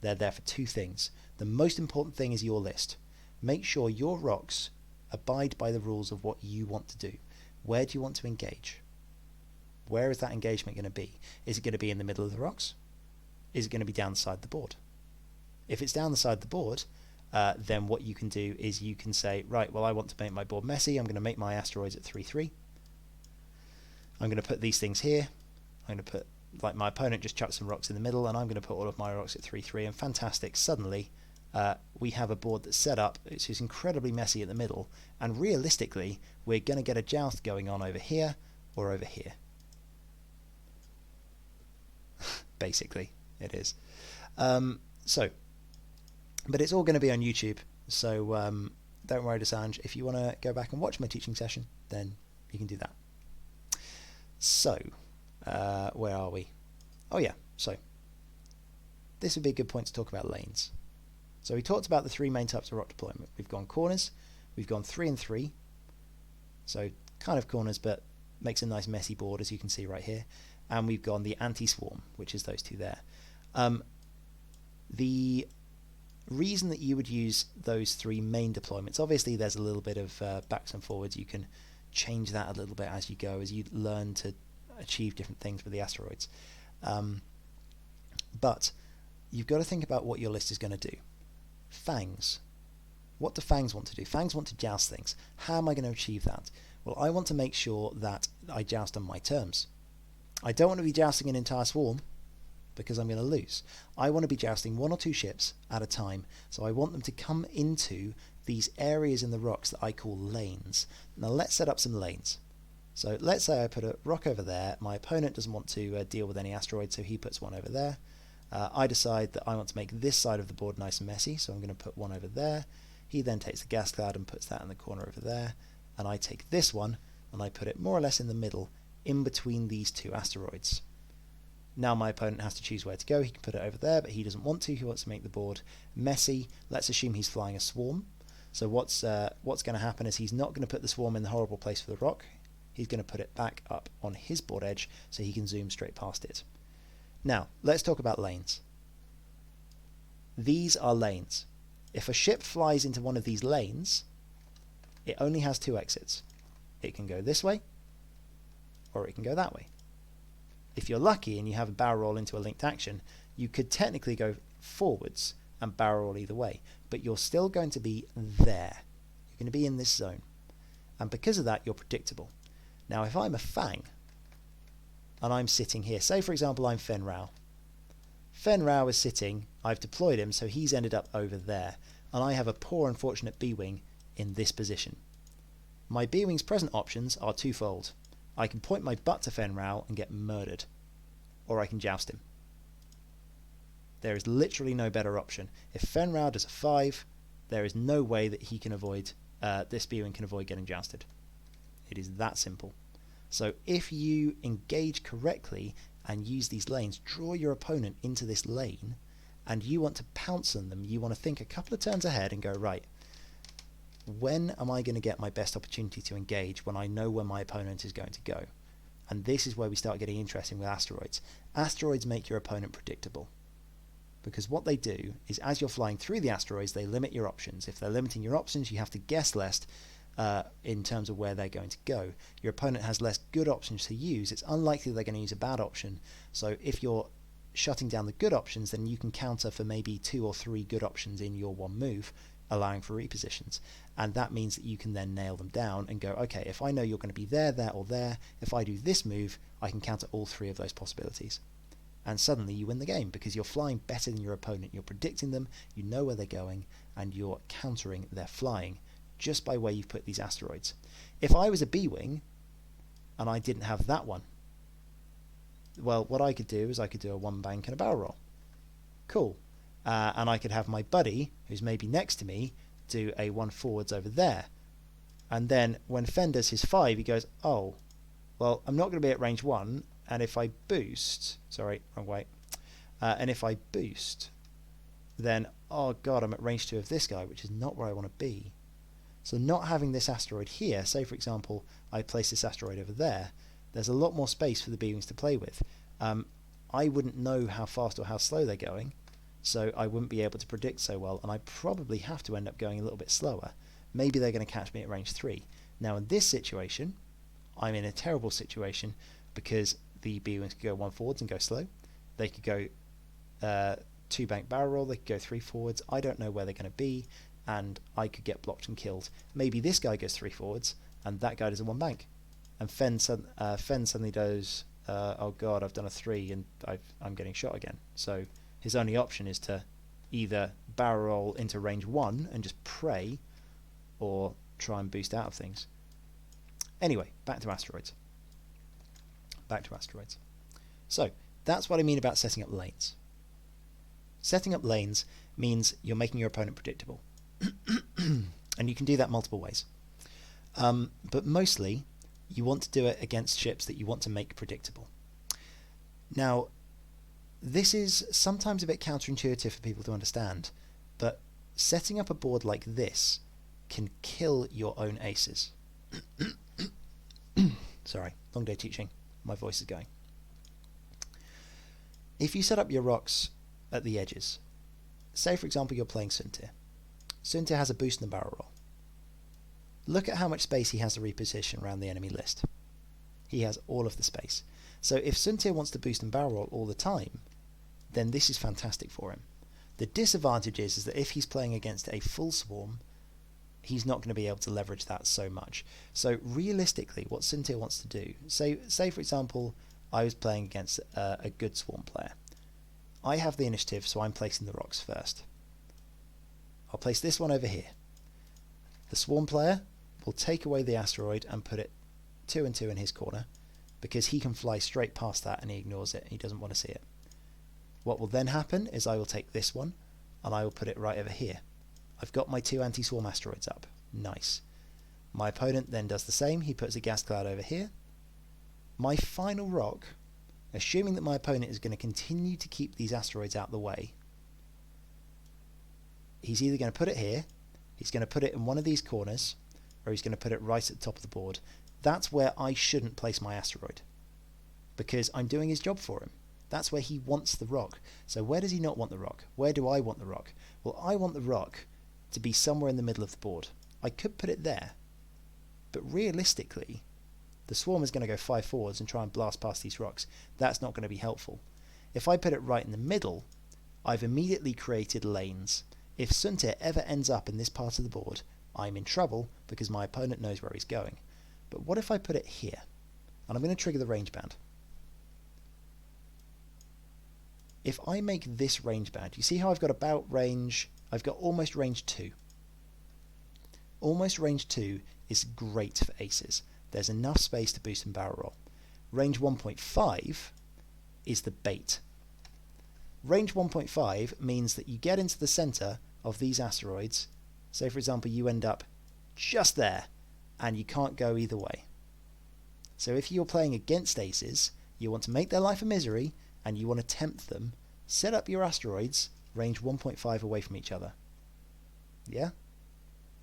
[SPEAKER 2] they're there for 2 things. The most important thing is your list. Make sure your rocks abide by the rules of what you want to do. Where do you want to engage? Where is that engagement going to be? Is it going to be in the middle of the rocks? Is it going to be down the side of the board? If it's down the side of the board, then what you can do is you can say, right, well, I want to make my board messy. I'm going to make my asteroids at 3-3. I'm going to put these things here. I'm going to put, like my opponent just chucked some rocks in the middle, and I'm going to put all of my rocks at 3-3, and fantastic. Suddenly, we have a board that's set up. It's just incredibly messy at the middle, and realistically, we're going to get a joust going on over here or over here. Basically, it is. But it's all going to be on YouTube, so don't worry, Assange. If you want to go back and watch my teaching session, then you can do that. So, where are we? Oh yeah, so this would be a good point to talk about lanes. So we talked about the three main types of rock deployment. We've gone corners, we've gone 3 and 3, so kind of corners but makes a nice messy board, as you can see right here, and we've gone the anti-swarm, which is those two there. The reason that you would use those three main deployments, obviously there's a little bit of backs and forwards, you can change that a little bit as you go, as you learn to achieve different things with the asteroids, but you've got to think about what your list is going to do. Fangs. What do fangs want to do? Fangs want to joust things. How am I going to achieve that? Well, I want to make sure that I joust on my terms. I don't want to be jousting an entire swarm, because I'm going to lose. I want to be jousting 1 or 2 ships at a time, so I want them to come into these areas in the rocks that I call lanes. Now let's set up some lanes. So let's say I put a rock over there, my opponent doesn't want to deal with any asteroids, so he puts one over there. I decide that I want to make this side of the board nice and messy, so I'm going to put one over there. He then takes the gas cloud and puts that in the corner over there, and I take this one and I put it more or less in the middle, in between these 2 asteroids. Now my opponent has to choose where to go. He can put it over there, but he doesn't want to. He wants to make the board messy. Let's assume he's flying a swarm. So what's going to happen is he's not going to put the swarm in the horrible place for the rock. He's going to put it back up on his board edge so he can zoom straight past it. Now, let's talk about lanes. These are lanes. If a ship flies into one of these lanes, it only has 2 exits. It can go this way, or it can go that way. If you're lucky and you have a barrel roll into a linked action, you could technically go forwards and barrel roll either way, but you're still going to be there. You're going to be in this zone. And because of that, you're predictable. Now, if I'm a Fang, and I'm sitting here, say for example I'm Fen Rao. Fen Rao is sitting, I've deployed him, so he's ended up over there, and I have a poor unfortunate B-Wing in this position. My B-Wing's present options are twofold. I can point my butt to Fen Rao and get murdered, or I can joust him. There is literally no better option. If Fen Rao does a 5, there is no way that he can avoid, this B-Wing can avoid getting jousted. It is that simple. So if you engage correctly and use these lanes, draw your opponent into this lane, and you want to pounce on them, you want to think a couple of turns ahead and go, right, when am I going to get my best opportunity to engage when I know where my opponent is going to go? And this is where we start getting interesting with asteroids. Asteroids make your opponent predictable, because what they do is as you're flying through the asteroids, they limit your options. If they're limiting your options, you have to guess less in terms of where they're going to go. Your opponent has less good options to use. It's unlikely they're going to use a bad option. So if you're shutting down the good options, then you can counter for maybe 2 or 3 good options in your one move, allowing for repositions. And that means that you can then nail them down and go, okay, if I know you're going to be there, there, or there, if I do this move, I can counter all 3 of those possibilities. And suddenly you win the game because you're flying better than your opponent. You're predicting them, you know where they're going, and you're countering their flying just by where you've put these asteroids. If I was a B-Wing and I didn't have that one, well, what I could do is I could do a 1 bank and a barrel roll. Cool. And I could have my buddy, who's maybe next to me, do a 1 forwards over there. And then when Fen does his 5, he goes, oh, well, I'm not going to be at range 1, and if I boost, sorry, wrong way, and if I boost, then, oh god, I'm at range 2 of this guy, which is not where I want to be. So not having this asteroid here, say for example, I place this asteroid over there, there's a lot more space for the B-Wings to play with. I wouldn't know how fast or how slow they're going, so I wouldn't be able to predict so well, and I probably have to end up going a little bit slower. Maybe they're going to catch me at range 3. Now in this situation, I'm in a terrible situation because the B-Wings could go 1 forwards and go slow. They could go 2 bank barrel roll, they could go 3 forwards. I don't know where they're going to be, and I could get blocked and killed. Maybe this guy goes 3 forwards, and that guy does a 1 bank. And Fen suddenly does, oh god, I've done a 3, and I'm getting shot again. So his only option is to either barrel roll into range 1 and just pray, or try and boost out of things. Anyway, back to asteroids. So that's what I mean about setting up lanes. Setting up lanes means you're making your opponent predictable. And you can do that multiple ways. But mostly, you want to do it against ships that you want to make predictable. Now, this is sometimes a bit counterintuitive for people to understand, but
[SPEAKER 1] setting up a board like this can kill your own aces. Sorry, long day teaching. My voice is going. If you set up your rocks at the edges, say for example you're playing Suntir. Suntir has a boost and a barrel roll. Look at how much space he has to reposition around the enemy list. He has all of the space. So if Suntir wants to boost and barrel roll all the time, then this is fantastic for him. The disadvantage is that if he's playing against a full swarm, he's not going to be able to leverage that so much. So realistically, what Suntir wants to do, say for example, I was playing against a good swarm player. I have the initiative, so I'm placing the rocks first. I'll place this one over here. The swarm player will take away the asteroid and put it 2 and 2 in his corner, because he can fly straight past that and he ignores it. He doesn't want to see it. What will then happen is I will take this one and I will put it right over here. I've got my 2 anti-swarm asteroids up. Nice. My opponent then does the same. He puts a gas cloud over here. My final rock, assuming that my opponent is going to continue to keep these asteroids out of the way, he's either going to put it here, he's going to put it in one of these corners, or he's going to put it right at the top of the board. That's where I shouldn't place my asteroid, because I'm doing his job for him. That's where he wants the rock. So where does he not want the rock? Where do I want the rock? Well, I want the rock to be somewhere in the middle of the board. I could put it there, but realistically, the swarm is going to go 5 forwards and try and blast past these rocks. That's not going to be helpful. If I put it right in the middle, I've immediately created lanes. If Suntir ever ends up in this part of the board, I'm in trouble because my opponent knows where he's going. But what if I put it here? And I'm going to trigger the range band. If I make this range band, you see how I've got about range, I've got almost range 2. Almost range 2 is great for aces. There's enough space to boost and barrel roll. Range 1.5 is the bait. Range 1.5 means that you get into the center of these asteroids. Say for example you end up just there and you can't go either way. So if you're playing against aces, you want to make their life a misery and you want to tempt them, set up your asteroids range 1.5 away from each other. Yeah?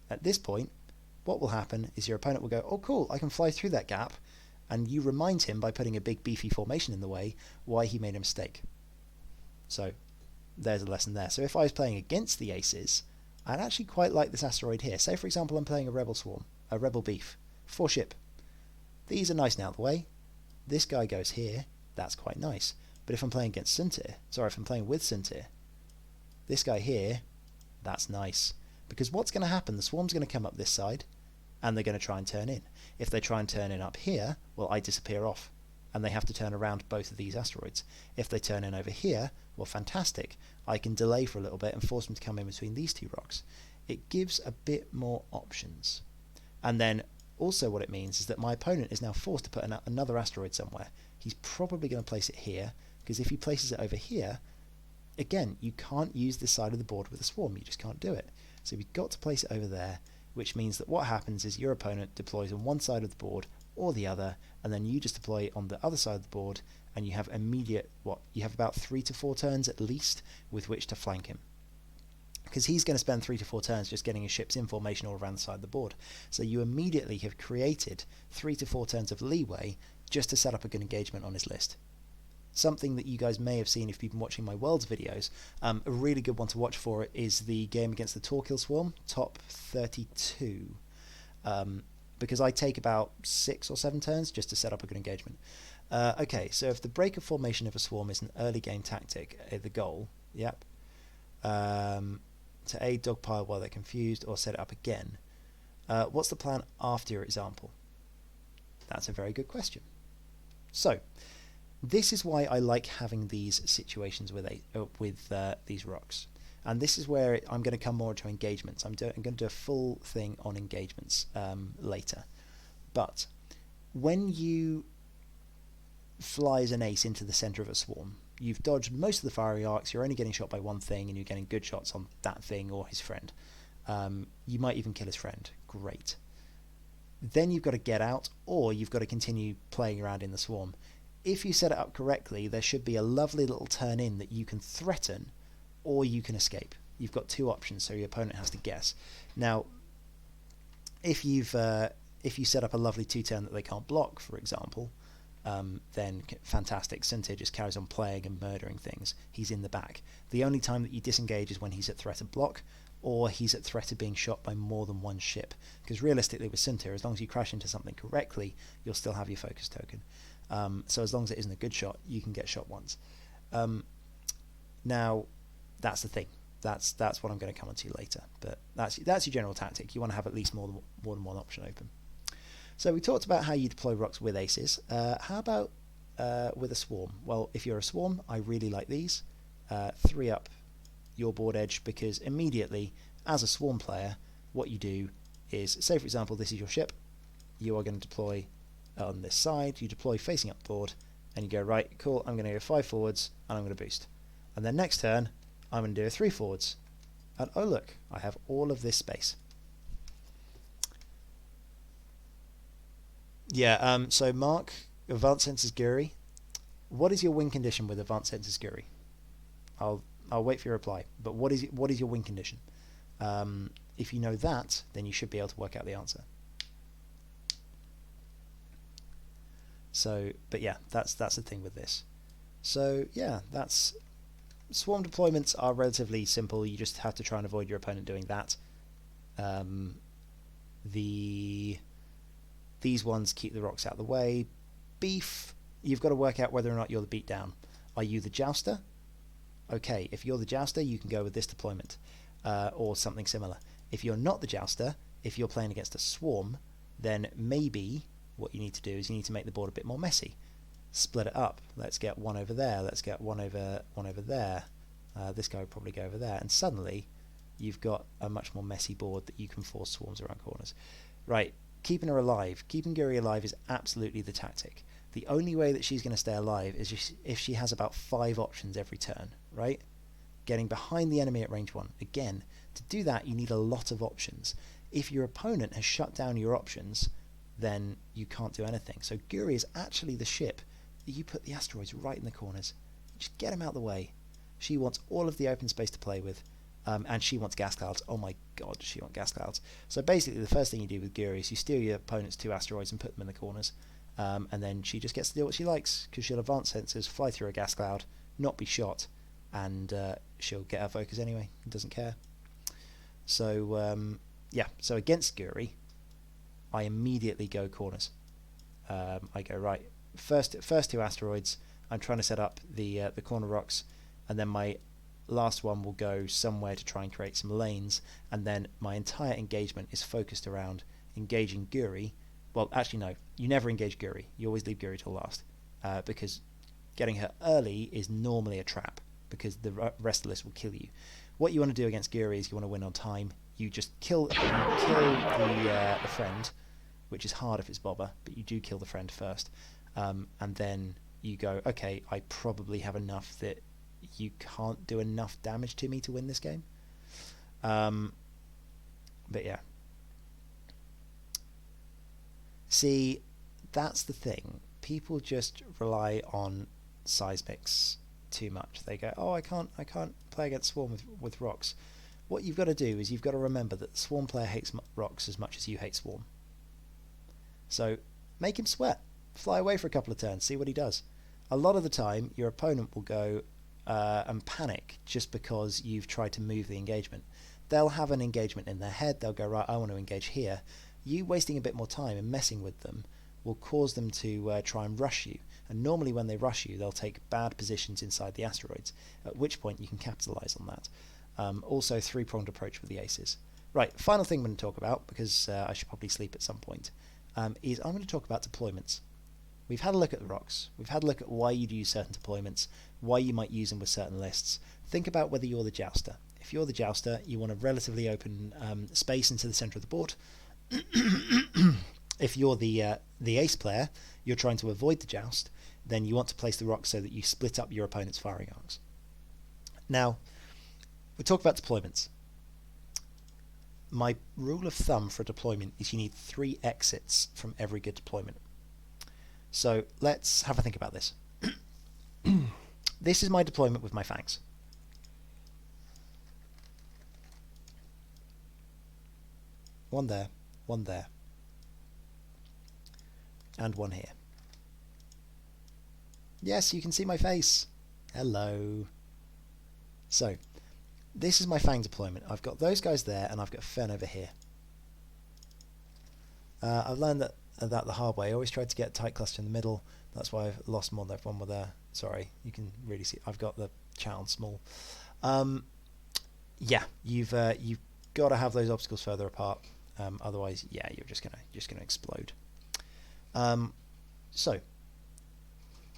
[SPEAKER 1] At this point, what will happen is your opponent will go, oh cool, I can fly through that gap, and you remind him by putting a big beefy formation in the way why he made a mistake. So there's a lesson there. So if I was playing against the aces, I'd actually quite like this asteroid here. Say for example I'm playing a rebel swarm, a rebel beef, 4 ship. These are nice now out of the way. This guy goes here, that's quite nice. But if I'm playing against Suntir, if I'm playing with Suntir, this guy here, that's nice. Because what's going to happen, the swarm's going to come up this side, and they're going to try and turn in. If they try and turn in up here, well, I disappear off, and they have to turn around both of these asteroids. If they turn in over here, well, fantastic. I can delay for a little bit and force them to come in between these 2 rocks. It gives a bit more options. And then also what it means is that my opponent is now forced to put another asteroid somewhere. He's probably going to place it here, because if he places it over here, again, you can't use this side of the board with a swarm. You just can't do it. So you've got to place it over there, which means that what happens is your opponent deploys on one side of the board or the other, and then you just deploy on the other side of the board, and you have immediate, you have about 3 to 4 turns at least with which to flank him. Because he's going to spend 3 to 4 turns just getting his ships in formation all around the side of the board. So you immediately have created 3 to 4 turns of leeway just to set up a good engagement on his list. Something that you guys may have seen if you've been watching my Worlds videos. A really good one to watch for it is the game against the Torquil Swarm, top 32. Because I take about 6 or 7 turns just to set up a good engagement. Okay, so if the break of formation of a swarm is an early game tactic, the goal, yep, to aid dogpile while they're confused or set it up again. What's the plan after your example? That's a very good question. So, this is why I like having these situations with these rocks. And this is where I'm going to come more to engagements. I'm going to do a full thing on engagements later. But when you fly as an ace into the center of a swarm, you've dodged most of the fiery arcs, you're only getting shot by one thing, and you're getting good shots on that thing or his friend. You might even kill his friend. Great. Then you've got to get out, or you've got to continue playing around in the swarm. If you set it up correctly, there should be a lovely little turn in that you can threaten or you can escape.
[SPEAKER 2] you've got two options, so your opponent has to guess. Now, if you set up a lovely 2-turn that they can't block, for example, then fantastic. Suntir just carries on playing and murdering things. He's in the back. The only time that you disengage is when he's at threat of block, or he's at threat of being shot by more than one ship. Because realistically with Suntir, as long as you crash into something correctly, you'll still have your focus token. So as long as it isn't a good shot, you can get shot once. Now, that's the thing. That's what I'm going to come on to later. But that's your general tactic. You want to have at least more than one option open. So we talked about how you deploy rocks with aces. How about with a swarm? Well, if you're a swarm, I really like these. 3 up your board edge, because immediately, as a swarm player, what you do is, say for example, this is your ship. You are going to deploy on this side. You deploy facing up board, and you go, right, cool, I'm going to go 5 forwards, and I'm going to boost. And then next turn, I'm going to do a 3 forwards. And oh look, I have all of this space. Yeah, so Mark, Advanced Sensors Guri, what is your win condition with Advanced Sensors Guri? I'll wait for your reply, but what is your win condition? If you know that, then you should be able to work out the answer. So, but yeah, that's the thing with this. So yeah, that's swarm deployments are relatively simple. You just have to try and avoid your opponent doing that. These ones keep the rocks out of the way. Beef, you've got to work out whether or not you're the beatdown. Are you the jouster? Okay, if you're the jouster, you can go with this deployment, or something similar. If you're not the jouster, if you're playing against a swarm, then maybe what you need to do is you need to make the board a bit more messy. Split it up. Let's get one over there. Let's get one over there. This guy would probably go over there, and suddenly you've got a much more messy board that you can force swarms around corners. Right, keeping her alive. Keeping Guri alive is absolutely the tactic. The only way that she's going to stay alive is if she has about 5 options every turn, right? Getting behind the enemy at range 1. Again, to do that you need a lot of options. If your opponent has shut down your options, then you can't do anything. So Guri is actually the ship that you put the asteroids right in the corners. Just get them out of the way. She wants all of the open space to play with, and she wants gas clouds. Oh my god, does she want gas clouds. So basically the first thing you do with Guri is you steal your opponent's 2 asteroids and put them in the corners. And then she just gets to do what she likes, because she'll advance sensors, fly through a gas cloud, not be shot, and she'll get her focus anyway. Doesn't care. So yeah, so against Guri, I immediately go corners. I go right. First 2 asteroids. I'm trying to set up the corner rocks, and then my last one will go somewhere to try and create some lanes, and then my entire engagement is focused around engaging Guri. Well, actually no, you never engage Guri. You always leave Guri till last, because getting her early is normally a trap, because the rest of the list will kill you. What you want to do against Guri is you want to win on time. You just kill the friend, which is hard if it's Bobber, but you do kill the friend first, and then you go, okay, I probably have enough that you can't do enough damage to me to win this game. But yeah. See, that's the thing. People just rely on seismics too much. They go, oh, I can't play against Swarm with rocks. What you've got to do is you've got to remember that the Swarm player hates rocks as much as you hate Swarm. So make him sweat. Fly away for a couple of turns, see what he does. A lot of the time, your opponent will go and panic just because you've tried to move the engagement. They'll have an engagement in their head. They'll go, right, I want to engage here. You wasting a bit more time and messing with them will cause them to try and rush you. And normally when they rush you, they'll take bad positions inside the asteroids, at which point you can capitalize on that. Also, 3-pronged approach with the aces. Right, final thing I'm going to talk about, because I should probably sleep at some point, is I'm going to talk about deployments. We've had a look at the rocks. We've had a look at why you'd use certain deployments, why you might use them with certain lists. Think about whether you're the jouster. If you're the jouster, you want a relatively open space into the center of the board. If you're the ace player, you're trying to avoid the joust, then you want to place the rocks so that you split up your opponent's firing arcs. Now, we talk about deployments. My rule of thumb for a deployment is you need 3 exits from every good deployment. So let's have a think about this. This is my deployment with my fangs. one there, one there, and one here. Yes, you can see my face. Hello. So, this is my Fang deployment. I've got those guys there, and I've got Fen over here. I've learned that the hard way. I always tried to get a tight cluster in the middle. That's why I've lost more than everyone with there. Sorry, you can really see. I've got the chat on small. Yeah, you've got to have those obstacles further apart. Otherwise, yeah, you're just gonna explode. So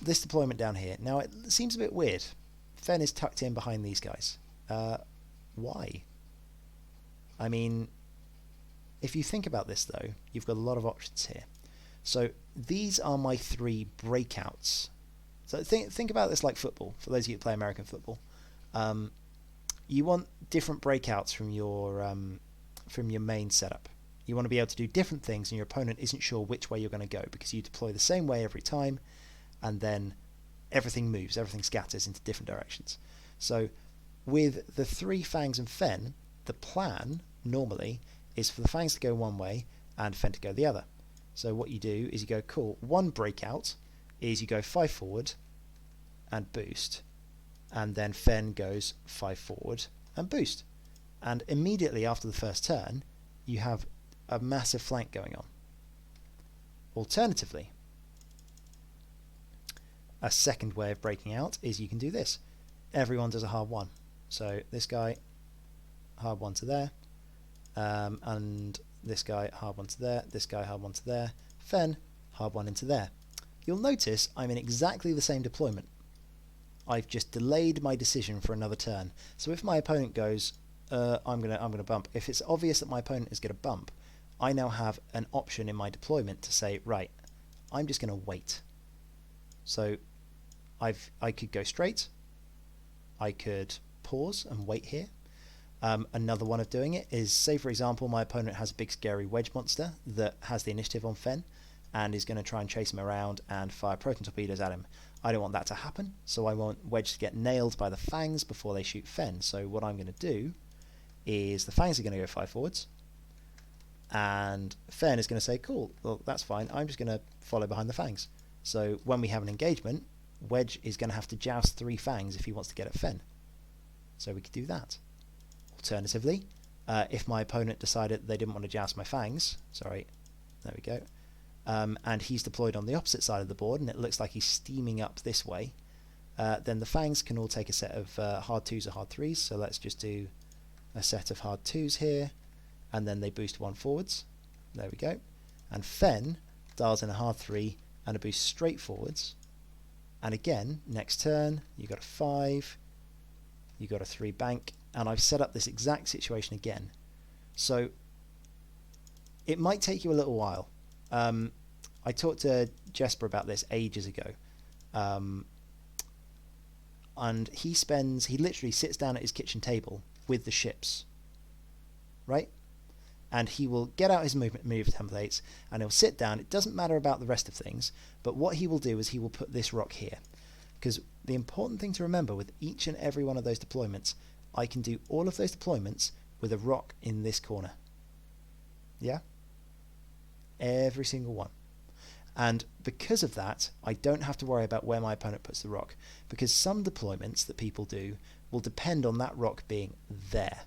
[SPEAKER 2] this deployment down here. Now it seems a bit weird. Fen is tucked in behind these guys. Why? I mean, if you think about this though, you've got a lot of options here. So these are my 3 breakouts. So think about this like football. For those of you who play American football, you want different breakouts from your main setup. You want to be able to do different things, and your opponent isn't sure which way you're going to go because you deploy the same way every time, and then everything moves, everything scatters into different directions. So with the 3 Fangs and Fen, the plan normally is for the Fangs to go one way and Fen to go the other. So what you do is you go, cool, one breakout is you go 5 forward and boost, and then Fen goes 5 forward and boost. And immediately after the first turn, you have a massive flank going on. Alternatively, a second way of breaking out is you can do this. Everyone does a hard 1. So this guy, hard 1 to there, and this guy, hard 1 to there, this guy, hard 1 to there, Fen, hard 1 into there. You'll notice I'm in exactly the same deployment. I've just delayed my decision for another turn. So if my opponent goes, I'm gonna bump. If it's obvious that my opponent is going to bump, I now have an option in my deployment to say, right, I'm just going to wait. So I could go straight. I could pause and wait here. Another one of doing it is, say for example, my opponent has a big scary wedge monster that has the initiative on Fen and is going to try and chase him around and fire proton torpedoes at him. I don't want that to happen, so I want Wedge to get nailed by the Fangs before they shoot Fen. So what I'm going to do is the Fangs are going to go 5 forwards, and Fen is going to say, cool, well, that's fine, I'm just going to follow behind the Fangs. So when we have an engagement, Wedge is going to have to joust 3 Fangs if he wants to get at Fen. So we could do that. Alternatively, if my opponent decided they didn't want to joust my Fangs, sorry, there we go, and he's deployed on the opposite side of the board and it looks like he's steaming up this way, then the Fangs can all take a set of hard 2s or hard 3s. So let's just do a set of hard 2s here, and then they boost 1 forwards. There we go. And Fen dials in a hard 3 and a boost straight forwards. And again, next turn, you got a 5, you got a 3 bank, and I've set up this exact situation again. So it might take you a little while. I talked to Jesper about this ages ago, and he literally sits down at his kitchen table with the ships, right? And he will get out his move templates and he'll sit down. It doesn't matter about the rest of things, but what he will do is he will put this rock here, because the important thing to remember with each and every one of those deployments, I can do all of those deployments with a rock in this corner. Yeah? Every single one. And because of that, I don't have to worry about where my opponent puts the rock, because some deployments that people do will depend on that rock being there.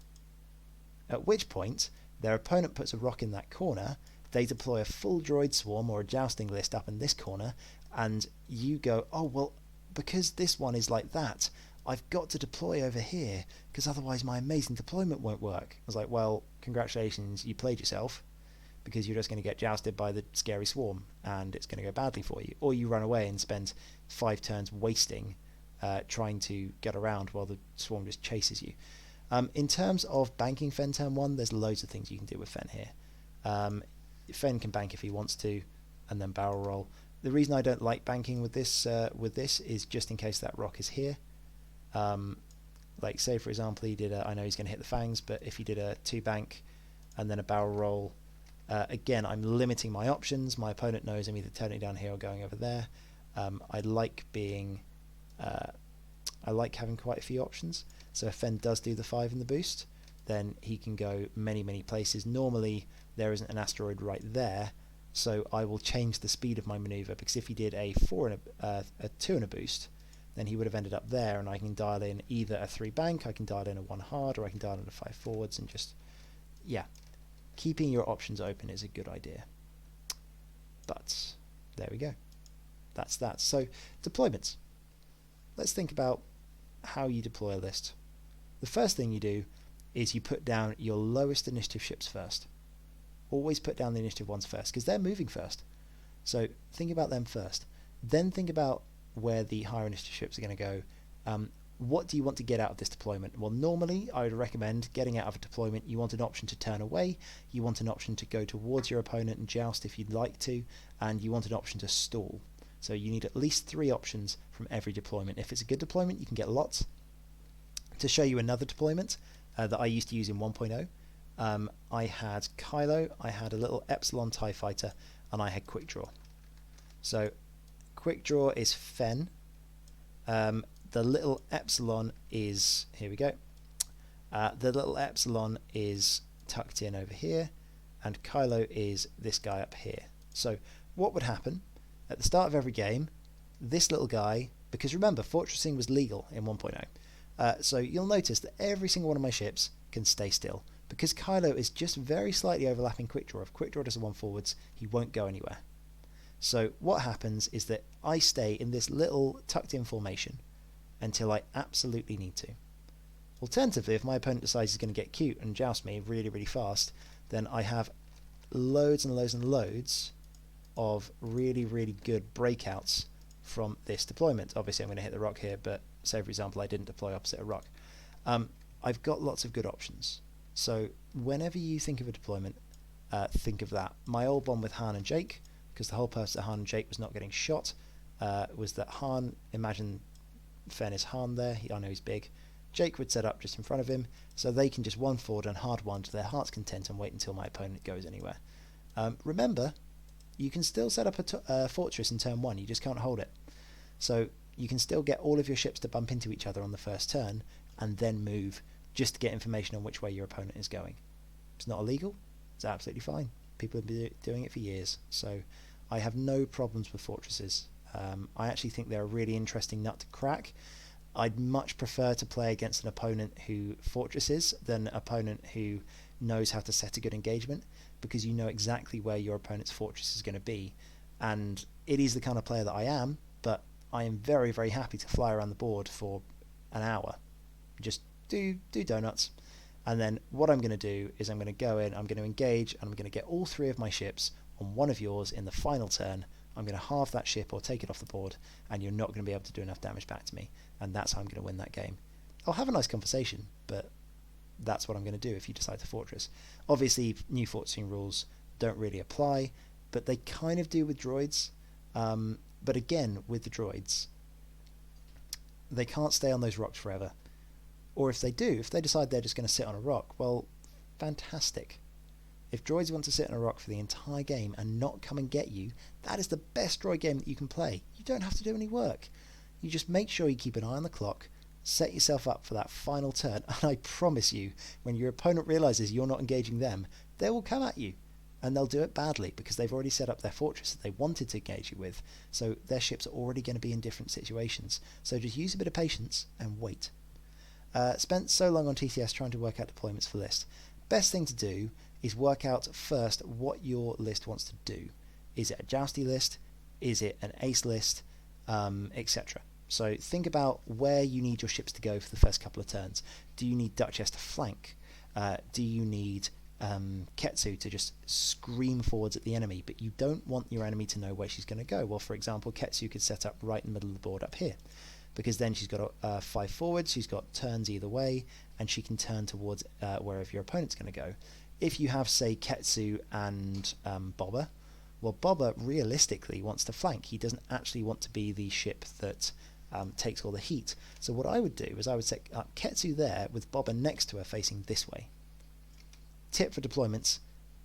[SPEAKER 2] At which point, their opponent puts a rock in that corner, they deploy a full droid swarm or a jousting list up in this corner, and you go, oh, well, because this one is like that, I've got to deploy over here, because otherwise my amazing deployment won't work. I was like, well, congratulations, you played yourself, because you're just going to get jousted by the scary swarm and it's going to go badly for you. Or you run away and spend 5 turns wasting trying to get around while the swarm just chases you. In terms of banking Fen turn 1, there's loads of things you can do with Fen here. Fen can bank if he wants to, and then barrel roll. The reason I don't like banking with this is just in case that rock is here. Like say for example he did I know he's going to hit the Fangs, but if he did a 2 bank and then a barrel roll, again, I'm limiting my options. My opponent knows I'm either turning down here or going over there. I like having quite a few options. So if Fen does do the 5 in the boost, then he can go many places. Normally there isn't an asteroid right there, so I will change the speed of my maneuver, because if he did a 2 and a boost, then he would have ended up there, and I can dial in either a 3 bank, I can dial in a 1 hard, or I can dial in a 5 forwards, and just, yeah, keeping your options open is a good idea. But there we go. That's that. So deployments. Let's think about how you deploy a list. The first thing you do is you put down your lowest initiative ships first. Always put down the initiative ones first, because they're moving first. So think about them first. Then think about where the higher initiative ships are going to go. What do you want to get out of this deployment? Well, normally I would recommend getting out of a deployment, you want an option to turn away, you want an option to go towards your opponent and joust if you'd like to, and you want an option to stall. So you need at least 3 options from every deployment. If it's a good deployment, you can get lots. To show you another deployment that I used to use in 1.0, I had Kylo, I had a little Epsilon TIE fighter, and I had Quick Draw. So Quick Draw is Fen. The little Epsilon is, here we go, the little Epsilon is tucked in over here, and Kylo is this guy up here. So what would happen at the start of every game, this little guy, because remember, fortressing was legal in 1.0, so you'll notice that every single one of my ships can stay still, because Kylo is just very slightly overlapping Quick Draw. If Quick Draw does a 1 forwards, he won't go anywhere. So what happens is that I stay in this little tucked in formation until I absolutely need to. Alternatively, if my opponent decides he's going to get cute and joust me really fast, then I have loads and loads of really good breakouts from this deployment. Obviously I'm going to hit the rock here, but say for example I didn't deploy opposite a rock. I've got lots of good options. So whenever you think of a deployment, think of that. My old one with Han and Jake, because the whole purpose that Han and Jake was not getting shot, was that Han, imagine Fen is Han there, I know he's big, Jake would set up just in front of him, so they can just 1 forward and hard 1 to their heart's content and wait until my opponent goes anywhere. Remember, you can still set up a fortress in turn 1, you just can't hold it. So you can still get all of your ships to bump into each other on the first turn, and then move, just to get information on which way your opponent is going. It's not illegal, it's absolutely fine. People have been doing it for years, so I have no problems with fortresses. I actually think they're a really interesting nut to crack. I'd much prefer to play against an opponent who fortresses than an opponent who knows how to set a good engagement, because you know exactly where your opponent's fortress is going to be, and it is the kind of player that I am, but I am very happy to fly around the board for an hour, just do donuts, and then what I'm going to do is I'm going to go in, I'm going to engage, and I'm going to get all 3 of my ships on one of yours in the final turn. I'm going to halve that ship or take it off the board, and you're not going to be able to do enough damage back to me, and that's how I'm going to win that game. I'll have a nice conversation, but that's what I'm going to do if you decide to fortress. Obviously, new fortressing rules don't really apply, but they kind of do with droids. But again, with the droids, they can't stay on those rocks forever. Or if they do, if they decide they're just going to sit on a rock, well, fantastic. If droids want to sit on a rock for the entire game and not come and get you, that is the best droid game that you can play. You don't have to do any work. You just make sure you keep an eye on the clock, set yourself up for that final turn, and I promise you, when your opponent realizes you're not engaging them, they will come at you, and they'll do it badly because they've already set up their fortress that they wanted to engage you with, so their ships are already going to be in different situations. So just use a bit of patience and wait. Spent so long on TTS trying to work out deployments for list. Best thing to do is work out first what your list wants to do. Is it a jousty list? Is it an ace list? Etc. So think about where you need your ships to go for the first couple of turns. Do you need Duchess to flank? Do you need Ketsu to just scream forwards at the enemy, but you don't want your enemy to know where she's going to go? Well, for example, Ketsu could set up right in the middle of the board up here, because then she's got 5 forwards, she's got turns either way, and she can turn towards wherever your opponent's going to go. If you have, say, Ketsu and Boba, well, Boba realistically wants to flank. He doesn't actually want to be the ship that takes all the heat. So what I would do is I would set up Ketsu there with Boba next to her facing this way. Tip for deployments: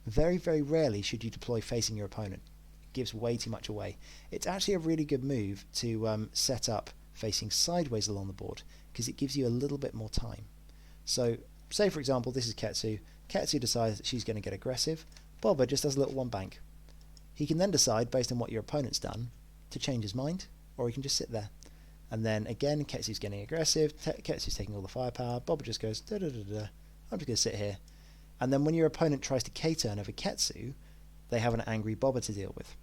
[SPEAKER 2] very rarely should you deploy facing your opponent. It gives way too much away. It's actually a really good move to set up facing sideways along the board, because it gives you a little bit more time. So say for example this is Ketsu. Ketsu decides that she's going to get aggressive. Boba just does a little one bank. He can then decide, based on what your opponent's done, to change his mind, or he can just sit there. And then again, Ketsu's getting aggressive, Ketsu's taking all the firepower, Boba just goes, da da da da, I'm just going to sit here. And then when your opponent tries to K-turn over Ketsu, they have an angry Boba to deal with.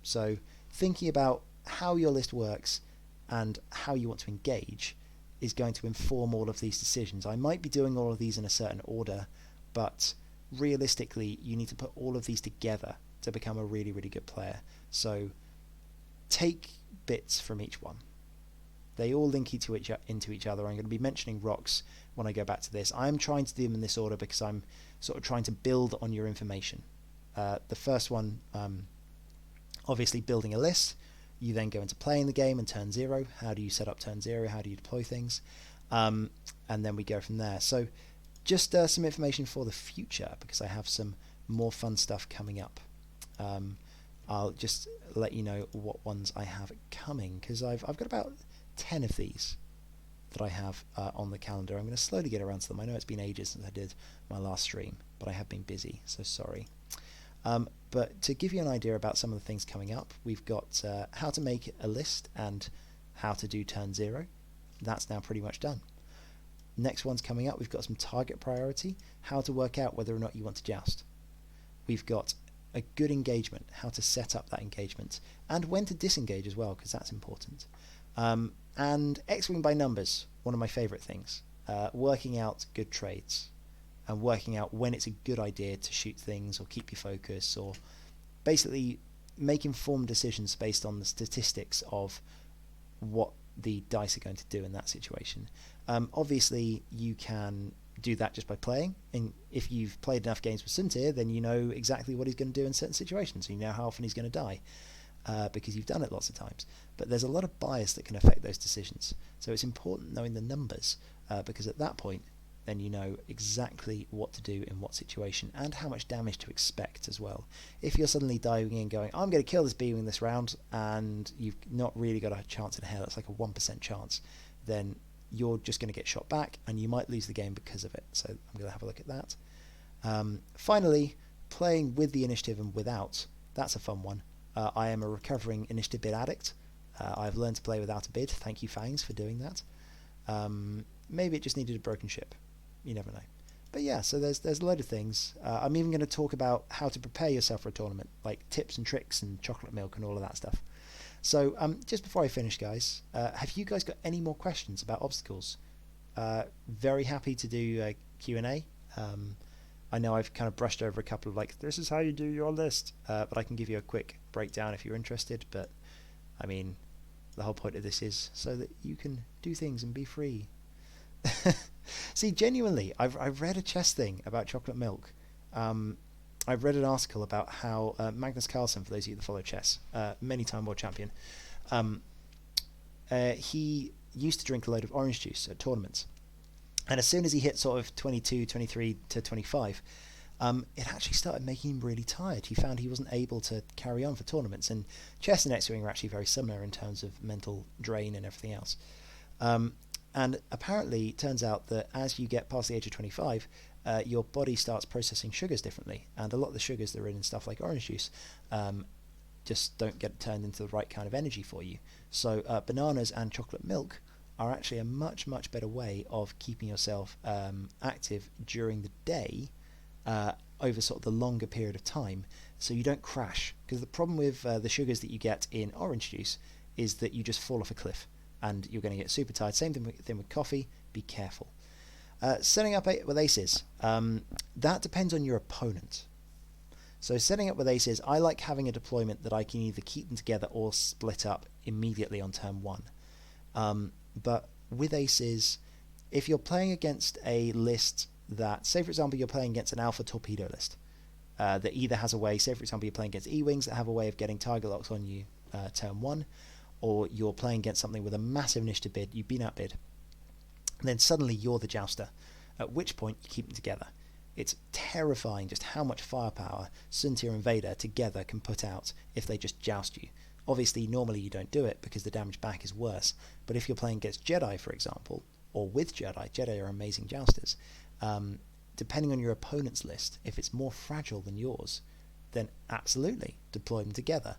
[SPEAKER 2] So thinking about how your list works and how you want to engage is going to inform all of these decisions. I might be doing all of these in a certain order, but realistically you need to put all of these together to become a really, really good player. So take bits from each one. They all link into each other. I'm going to be mentioning rocks when I go back to this. I'm trying to do them in this order because I'm sort of trying to build on your information. The first one, obviously building a list. You then go into playing the game and turn 0. How do you set up turn 0? How do you deploy things? And then we go from there. So just some information for the future, because I have some more fun stuff coming up. I'll just let you know what ones I have coming, because I've got about 10 of these that I have on the calendar. I'm going to slowly get around to them. I know it's been ages since I did my last stream, but I have been busy, so sorry. But to give you an idea about some of the things coming up, we've got how to make a list and how to do turn 0. That's now pretty much done. Next one's coming up, we've got some target priority, how to work out whether or not you want to joust. We've got a good engagement, how to set up that engagement, and when to disengage as well, because that's important. And X-Wing by numbers, one of my favourite things. Working out good trades and working out when it's a good idea to shoot things or keep your focus, or basically make informed decisions based on the statistics of what the dice are going to do in that situation. Obviously, you can do that just by playing, and if you've played enough games with Suntir, then you know exactly what he's going to do in certain situations, so you know how often he's going to die. Because you've done it lots of times. But there's a lot of bias that can affect those decisions. So it's important knowing the numbers, because at that point, then you know exactly what to do in what situation and how much damage to expect as well. If you're suddenly diving in going, I'm going to kill this B-Wing this round, and you've not really got a chance in hell, it's like a 1% chance, then you're just going to get shot back, and you might lose the game because of it. So I'm going to have a look at that. Finally, playing with the initiative and without. That's a fun one. I am a recovering initiative bid addict. I've learned to play without a bid. Thank you, Fangs, for doing that. Maybe it just needed a broken ship. You never know. But yeah, so there's a load of things. I'm even going to talk about how to prepare yourself for a tournament, like tips and tricks and chocolate milk and all of that stuff. So just before I finish, guys, have you guys got any more questions about obstacles? Very happy to do Q&A. I know I've kind of brushed over a couple of like, this is how you do your list, but I can give you a quick breakdown if you're interested. But I mean, the whole point of this is so that you can do things and be free. See, genuinely, I've read a chess thing about chocolate milk. I've read an article about how Magnus Carlsen, for those of you that follow chess, many-time world champion, he used to drink a load of orange juice at tournaments. And as soon as he hit sort of 22, 23 to 25, it actually started making him really tired. He found he wasn't able to carry on for tournaments. And chess and X-Wing are actually very similar in terms of mental drain and everything else. And apparently, it turns out that as you get past the age of 25, your body starts processing sugars differently. And a lot of the sugars that are in stuff like orange juice just don't get turned into the right kind of energy for you. So bananas and chocolate milk are actually a much, much better way of keeping yourself active during the day over sort of the longer period of time, so you don't crash. Because the problem with the sugars that you get in orange juice is that you just fall off a cliff and you're going to get super tired. Same thing with coffee. Be careful. Setting up with aces, that depends on your opponent. So setting up with aces, I like having a deployment that I can either keep them together or split up immediately on turn 1. But with aces, if you're playing against a list that, say for example, you're playing against an alpha torpedo list that either has a way, say for example, you're playing against E-Wings that have a way of getting target locks on you turn 1, or you're playing against something with a massive initiative bid, you've been outbid, and then suddenly you're the jouster, at which point you keep them together. It's terrifying just how much firepower Suntir and Vader together can put out if they just joust you. Obviously, normally you don't do it because the damage back is worse, but if you're playing against Jedi, for example, or with Jedi are amazing jousters,
[SPEAKER 1] Depending on your opponent's list, if it's more fragile than yours, then absolutely deploy them together.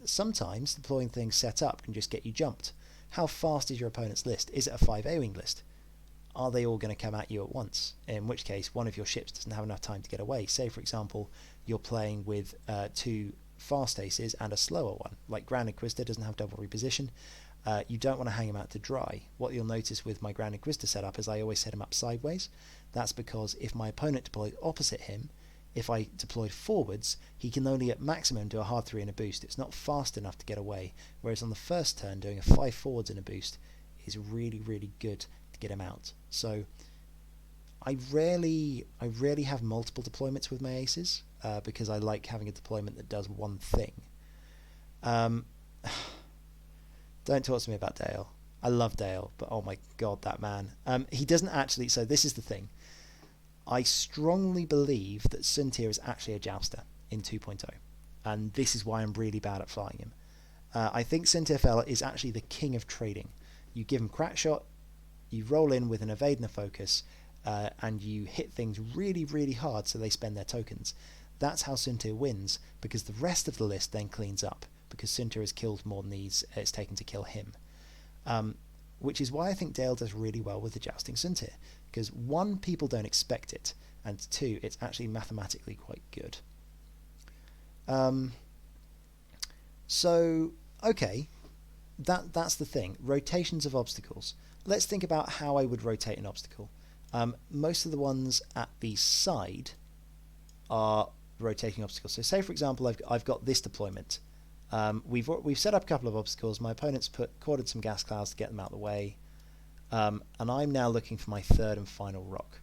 [SPEAKER 1] Sometimes deploying things set up can just get you jumped. How fast is your opponent's list? Is it a 5 A-wing list? Are they all going to come at you at once? In which case, one of your ships doesn't have enough time to get away. Say, for example, you're playing with 2 fast aces and a slower one, like Grand Inquisitor doesn't have double reposition. You don't want to hang him out to dry. What you'll notice with my Grand Inquisitor setup is I always set him up sideways. That's because if my opponent deploys opposite him, if I deployed forwards, he can only at maximum do a hard 3 and a boost. It's not fast enough to get away, whereas on the first turn doing a 5 forwards and a boost is really, really good to get him out. So I rarely have multiple deployments with my aces, because I like having a deployment that does one thing. Don't talk to me about Dale. I love Dale, but oh my god, that man. He doesn't actually... So this is the thing. I strongly believe that Suntir is actually a jouster in 2.0, and this is why I'm really bad at flying him. I think Suntir Fella is actually the king of trading. You give him crack shot, you roll in with an evade and a focus, and you hit things really, really hard so they spend their tokens. That's how Suntir wins, because the rest of the list then cleans up, because Suntir has killed more than it's taken to kill him. Which is why I think Dale does really well with the jousting Suntir, because 1, people don't expect it, and 2, it's actually mathematically quite good. So, okay, that's the thing. Rotations of obstacles. Let's think about how I would rotate an obstacle. Most of the ones at the side are rotating obstacles. So say, for example, I've got this deployment. We've set up a couple of obstacles. My opponent's corded some gas clouds to get them out of the way, and I'm now looking for my 3rd and final rock.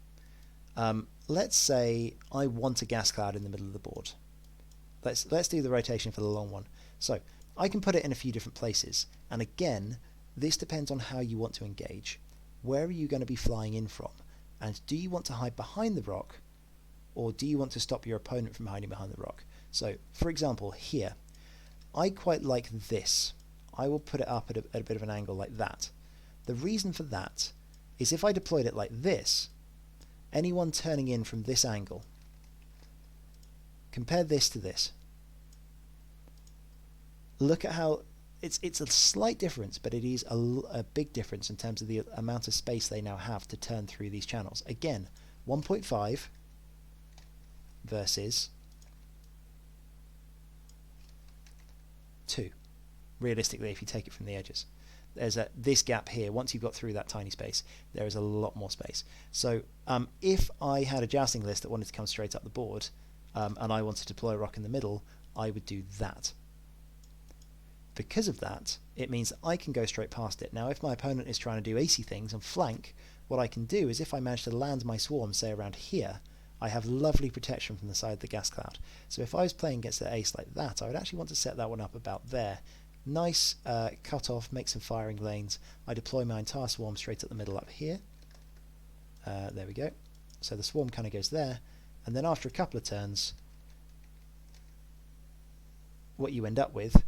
[SPEAKER 1] Let's say I want a gas cloud in the middle of the board. Let's do the rotation for the long one. So I can put it in a few different places, and again, this depends on how you want to engage. Where are you going to be flying in from? And do you want to hide behind the rock, or do you want to stop your opponent from hiding behind the rock? So, for example, here, I quite like this. I will put it up at a bit of an angle like that. The reason for that is if I deployed it like this, anyone turning in from this angle, compare this to this. Look at how it's a slight difference, but it is a big difference in terms of the amount of space they now have to turn through these channels. Again, 1.5 versus 2. Realistically, if you take it from the edges, there's this gap here. Once you've got through that tiny space, there is a lot more space. So if I had a jousting list that wanted to come straight up the board, and I wanted to deploy a rock in the middle, I would do that. Because of that, it means that I can go straight past it. Now, if my opponent is trying to do AC things and flank, what I can do is if I manage to land my swarm, say around here, I have lovely protection from the side of the gas cloud. So if I was playing against an ace like that, I would actually want to set that one up about there. Nice cut off, make some firing lanes. I deploy my entire swarm straight at the middle up here. There we go. So the swarm kind of goes there, and then after a couple of turns, what you end up with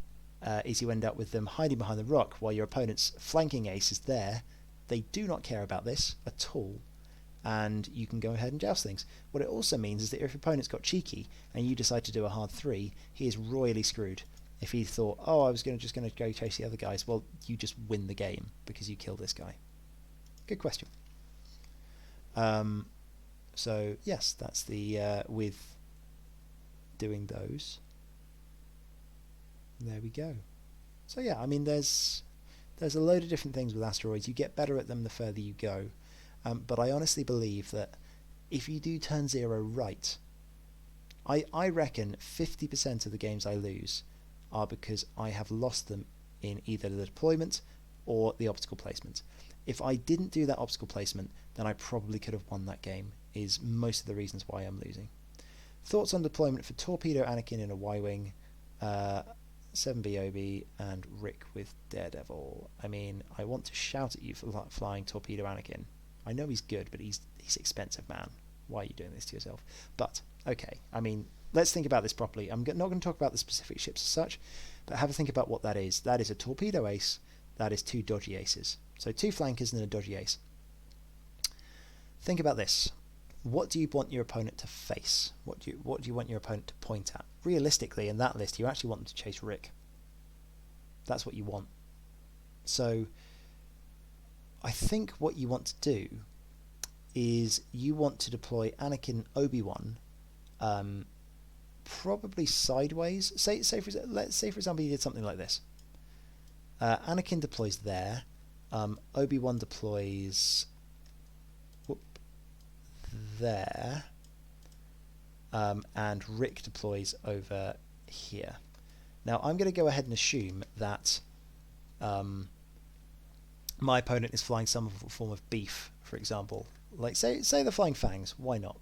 [SPEAKER 1] is you end up with them hiding behind the rock while your opponent's flanking ace is there. They do not care about this at all, and you can go ahead and joust things. What it also means is that if your opponent's got cheeky and you decide to do a hard 3, he is royally screwed. If he thought, oh, I was just going to go chase the other guys, well, you just win the game because you kill this guy. Good question. So yes, that's the with doing those. There we go. So yeah, I mean, there's a load of different things with asteroids. You get better at them the further you go, but I honestly believe that if you do turn 0 right, I reckon 50% of the games I lose are because I have lost them in either the deployment or the obstacle placement. If I didn't do that obstacle placement, then I probably could have won that game, is most of the reasons why I'm losing. Thoughts on deployment for Torpedo Anakin in a Y-Wing, 7BOB, and Rick with Daredevil. I mean, I want to shout at you for flying Torpedo Anakin. I know he's good, but he's expensive, man. Why are you doing this to yourself? But, okay, I mean, let's think about this properly. I'm not going to talk about the specific ships as such, but have a think about what that is. That is a torpedo ace. That is 2 dodgy aces. So 2 flankers and a dodgy ace. Think about this. what do you want your opponent to face? What do you want your opponent to point at? Realistically, in that list, you actually want them to chase Rick. That's what you want. So I think what you want to do is you want to deploy Anakin, Obi-Wan, probably sideways. Let's say for example you did something like this. Anakin deploys there. Obi-Wan deploys there, and Rick deploys over here. Now I'm going to go ahead and assume that my opponent is flying some form of beef, for example. Like say they're flying fangs, why not?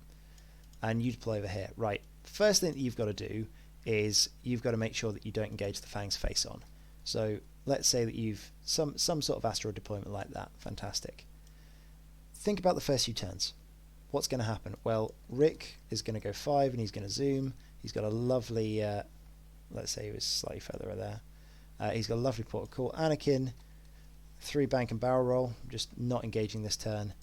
[SPEAKER 1] And you deploy over here. Right, first thing that you've got to do is you've got to make sure that you don't engage the fangs face on. So let's say that you've some sort of asteroid deployment like that. Fantastic. Think about the first few turns. What's going to happen? Well, Rick is going to go 5 and he's going to zoom. He's got a lovely, let's say he was slightly further there. He's got a lovely port of call. Anakin, 3 bank and barrel roll, just not engaging this turn.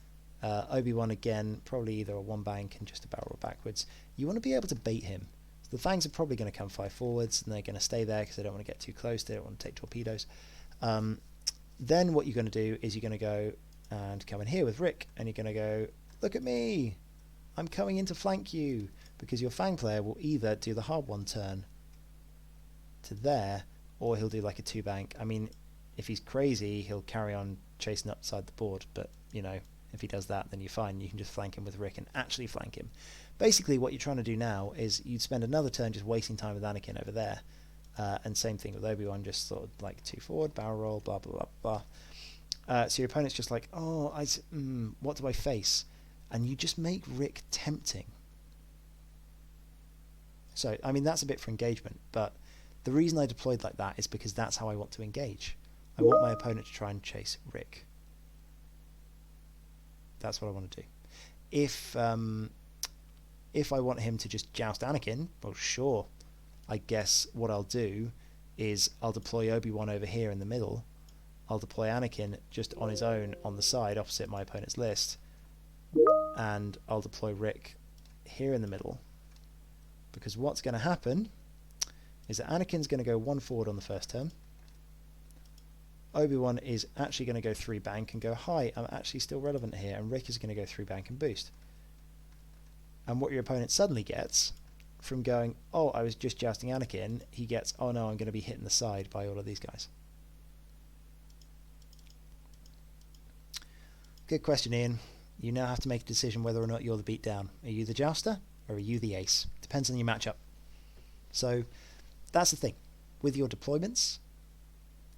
[SPEAKER 1] Obi-Wan again, probably either a 1 bank and just a barrel roll backwards. You want to be able to bait him. So the fangs are probably going to come 5 forwards and they're going to stay there because they don't want to get too close. They don't want to take torpedoes. Then what you're going to do is you're going to go and come in here with Rick and you're going to go, look at me, I'm coming in to flank you, because your fang player will either do the hard 1 turn to there, or he'll do like a 2 bank. I mean, if he's crazy, he'll carry on chasing upside the board, but you know, if he does that, then you're fine. You can just flank him with Rick and actually flank him. Basically, what you're trying to do now is you'd spend another turn just wasting time with Anakin over there, and same thing with Obi-Wan, just sort of like 2 forward, barrel roll, blah blah blah blah. So your opponent's just like, oh, what do I face? And you just make Rick tempting. So, I mean, that's a bit for engagement, but the reason I deployed like that is because that's how I want to engage. I want my opponent to try and chase Rick. That's what I want to do. If I want him to just joust Anakin, well, sure. I guess what I'll do is I'll deploy Obi-Wan over here in the middle. I'll deploy Anakin just on his own on the side opposite my opponent's list. And I'll deploy Rick here in the middle, because what's going to happen is that Anakin's going to go 1 forward on the first turn. Obi-Wan is actually going to go 3 bank and go, hi, I'm actually still relevant here, and Rick is going to go 3 bank and boost. And what your opponent suddenly gets from going, oh, I was just jousting Anakin, he gets, oh no, I'm going to be hitting the side by all of these guys. Good question, Ian. You now have to make a decision whether or not you're the beatdown. Are you the jouster or are you the ace? Depends on your matchup. So that's the thing. With your deployments,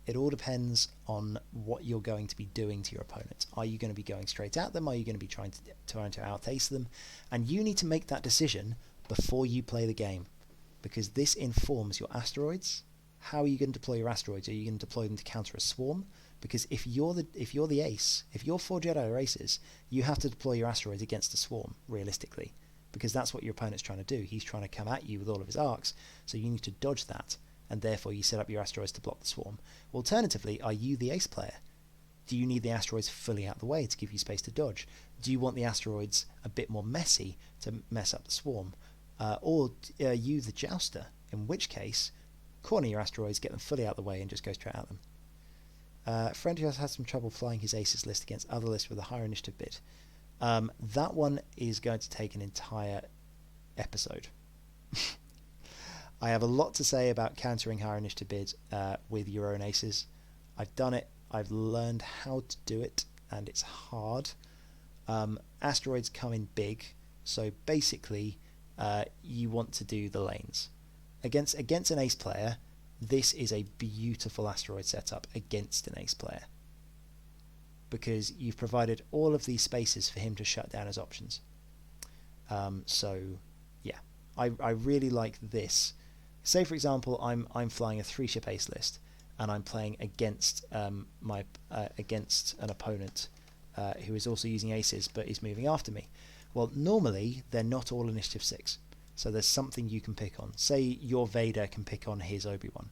[SPEAKER 1] it all depends on what you're going to be doing to your opponents. Are you going to be going straight at them? Are you going to be trying to out-ace them? And you need to make that decision before you play the game, because this informs your asteroids. How are you going to deploy your asteroids? Are you going to deploy them to counter a swarm? Because if you're the ace, if your 4 Jedi are aces, you have to deploy your asteroids against a swarm, realistically, because that's what your opponent's trying to do. He's trying to come at you with all of his arcs, so you need to dodge that, and therefore you set up your asteroids to block the swarm. Alternatively, are you the ace player? Do you need the asteroids fully out of the way to give you space to dodge? Do you want the asteroids a bit more messy to mess up the swarm? Or are you the jouster, in which case, corner your asteroids, get them fully out of the way, and just go straight at them. Friend who has had some trouble flying his aces list against other lists with a higher initiative bid. That one is going to take an entire episode. I have a lot to say about countering higher initiative bids with your own aces. I've done it. I've learned how to do it, and it's hard. Asteroids come in big, so basically you want to do the lanes. Against an ace player, this is a beautiful asteroid setup against an ace player, because you've provided all of these spaces for him to shut down his options. So yeah, I really like this. Say for example I'm flying a 3-ship ace list and I'm playing against against an opponent who is also using aces but is moving after me. Well, normally they're not all initiative 6. So there's something you can pick on. Say your Vader can pick on his Obi-Wan.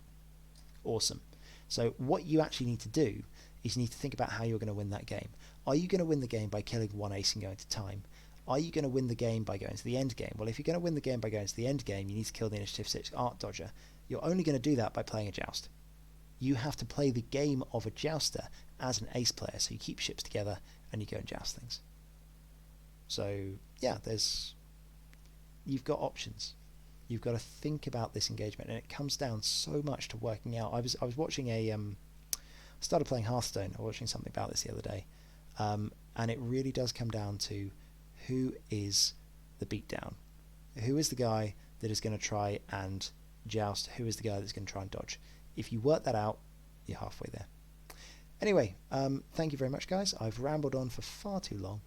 [SPEAKER 1] Awesome. So what you actually need to do is you need to think about how you're going to win that game. Are you going to win the game by killing one ace and going to time? Are you going to win the game by going to the end game? Well, if you're going to win the game by going to the end game, you need to kill the Initiative 6 Art Dodger. You're only going to do that by playing a joust. You have to play the game of a jouster as an ace player, so you keep ships together and you go and joust things. So yeah, you've got options. You've got to think about this engagement, and it comes down so much to working out. I was watching I started playing Hearthstone. I was watching something about this the other day, and it really does come down to who is the beatdown, who is the guy that is going to try and joust, who is the guy that's going to try and dodge. If you work that out, you're halfway there. Anyway, thank you very much, guys. I've rambled on for far too long,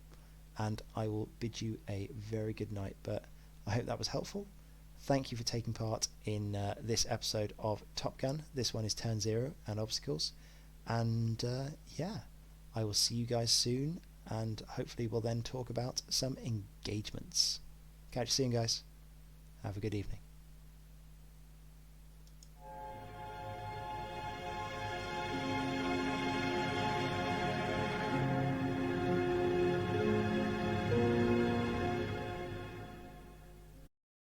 [SPEAKER 1] and I will bid you a very good night, but I hope that was helpful. Thank you for taking part in this episode of Top Gun. This one is Turn 0 and Obstacles. And yeah, I will see you guys soon, and hopefully we'll then talk about some engagements. Catch you soon, guys. Have a good evening.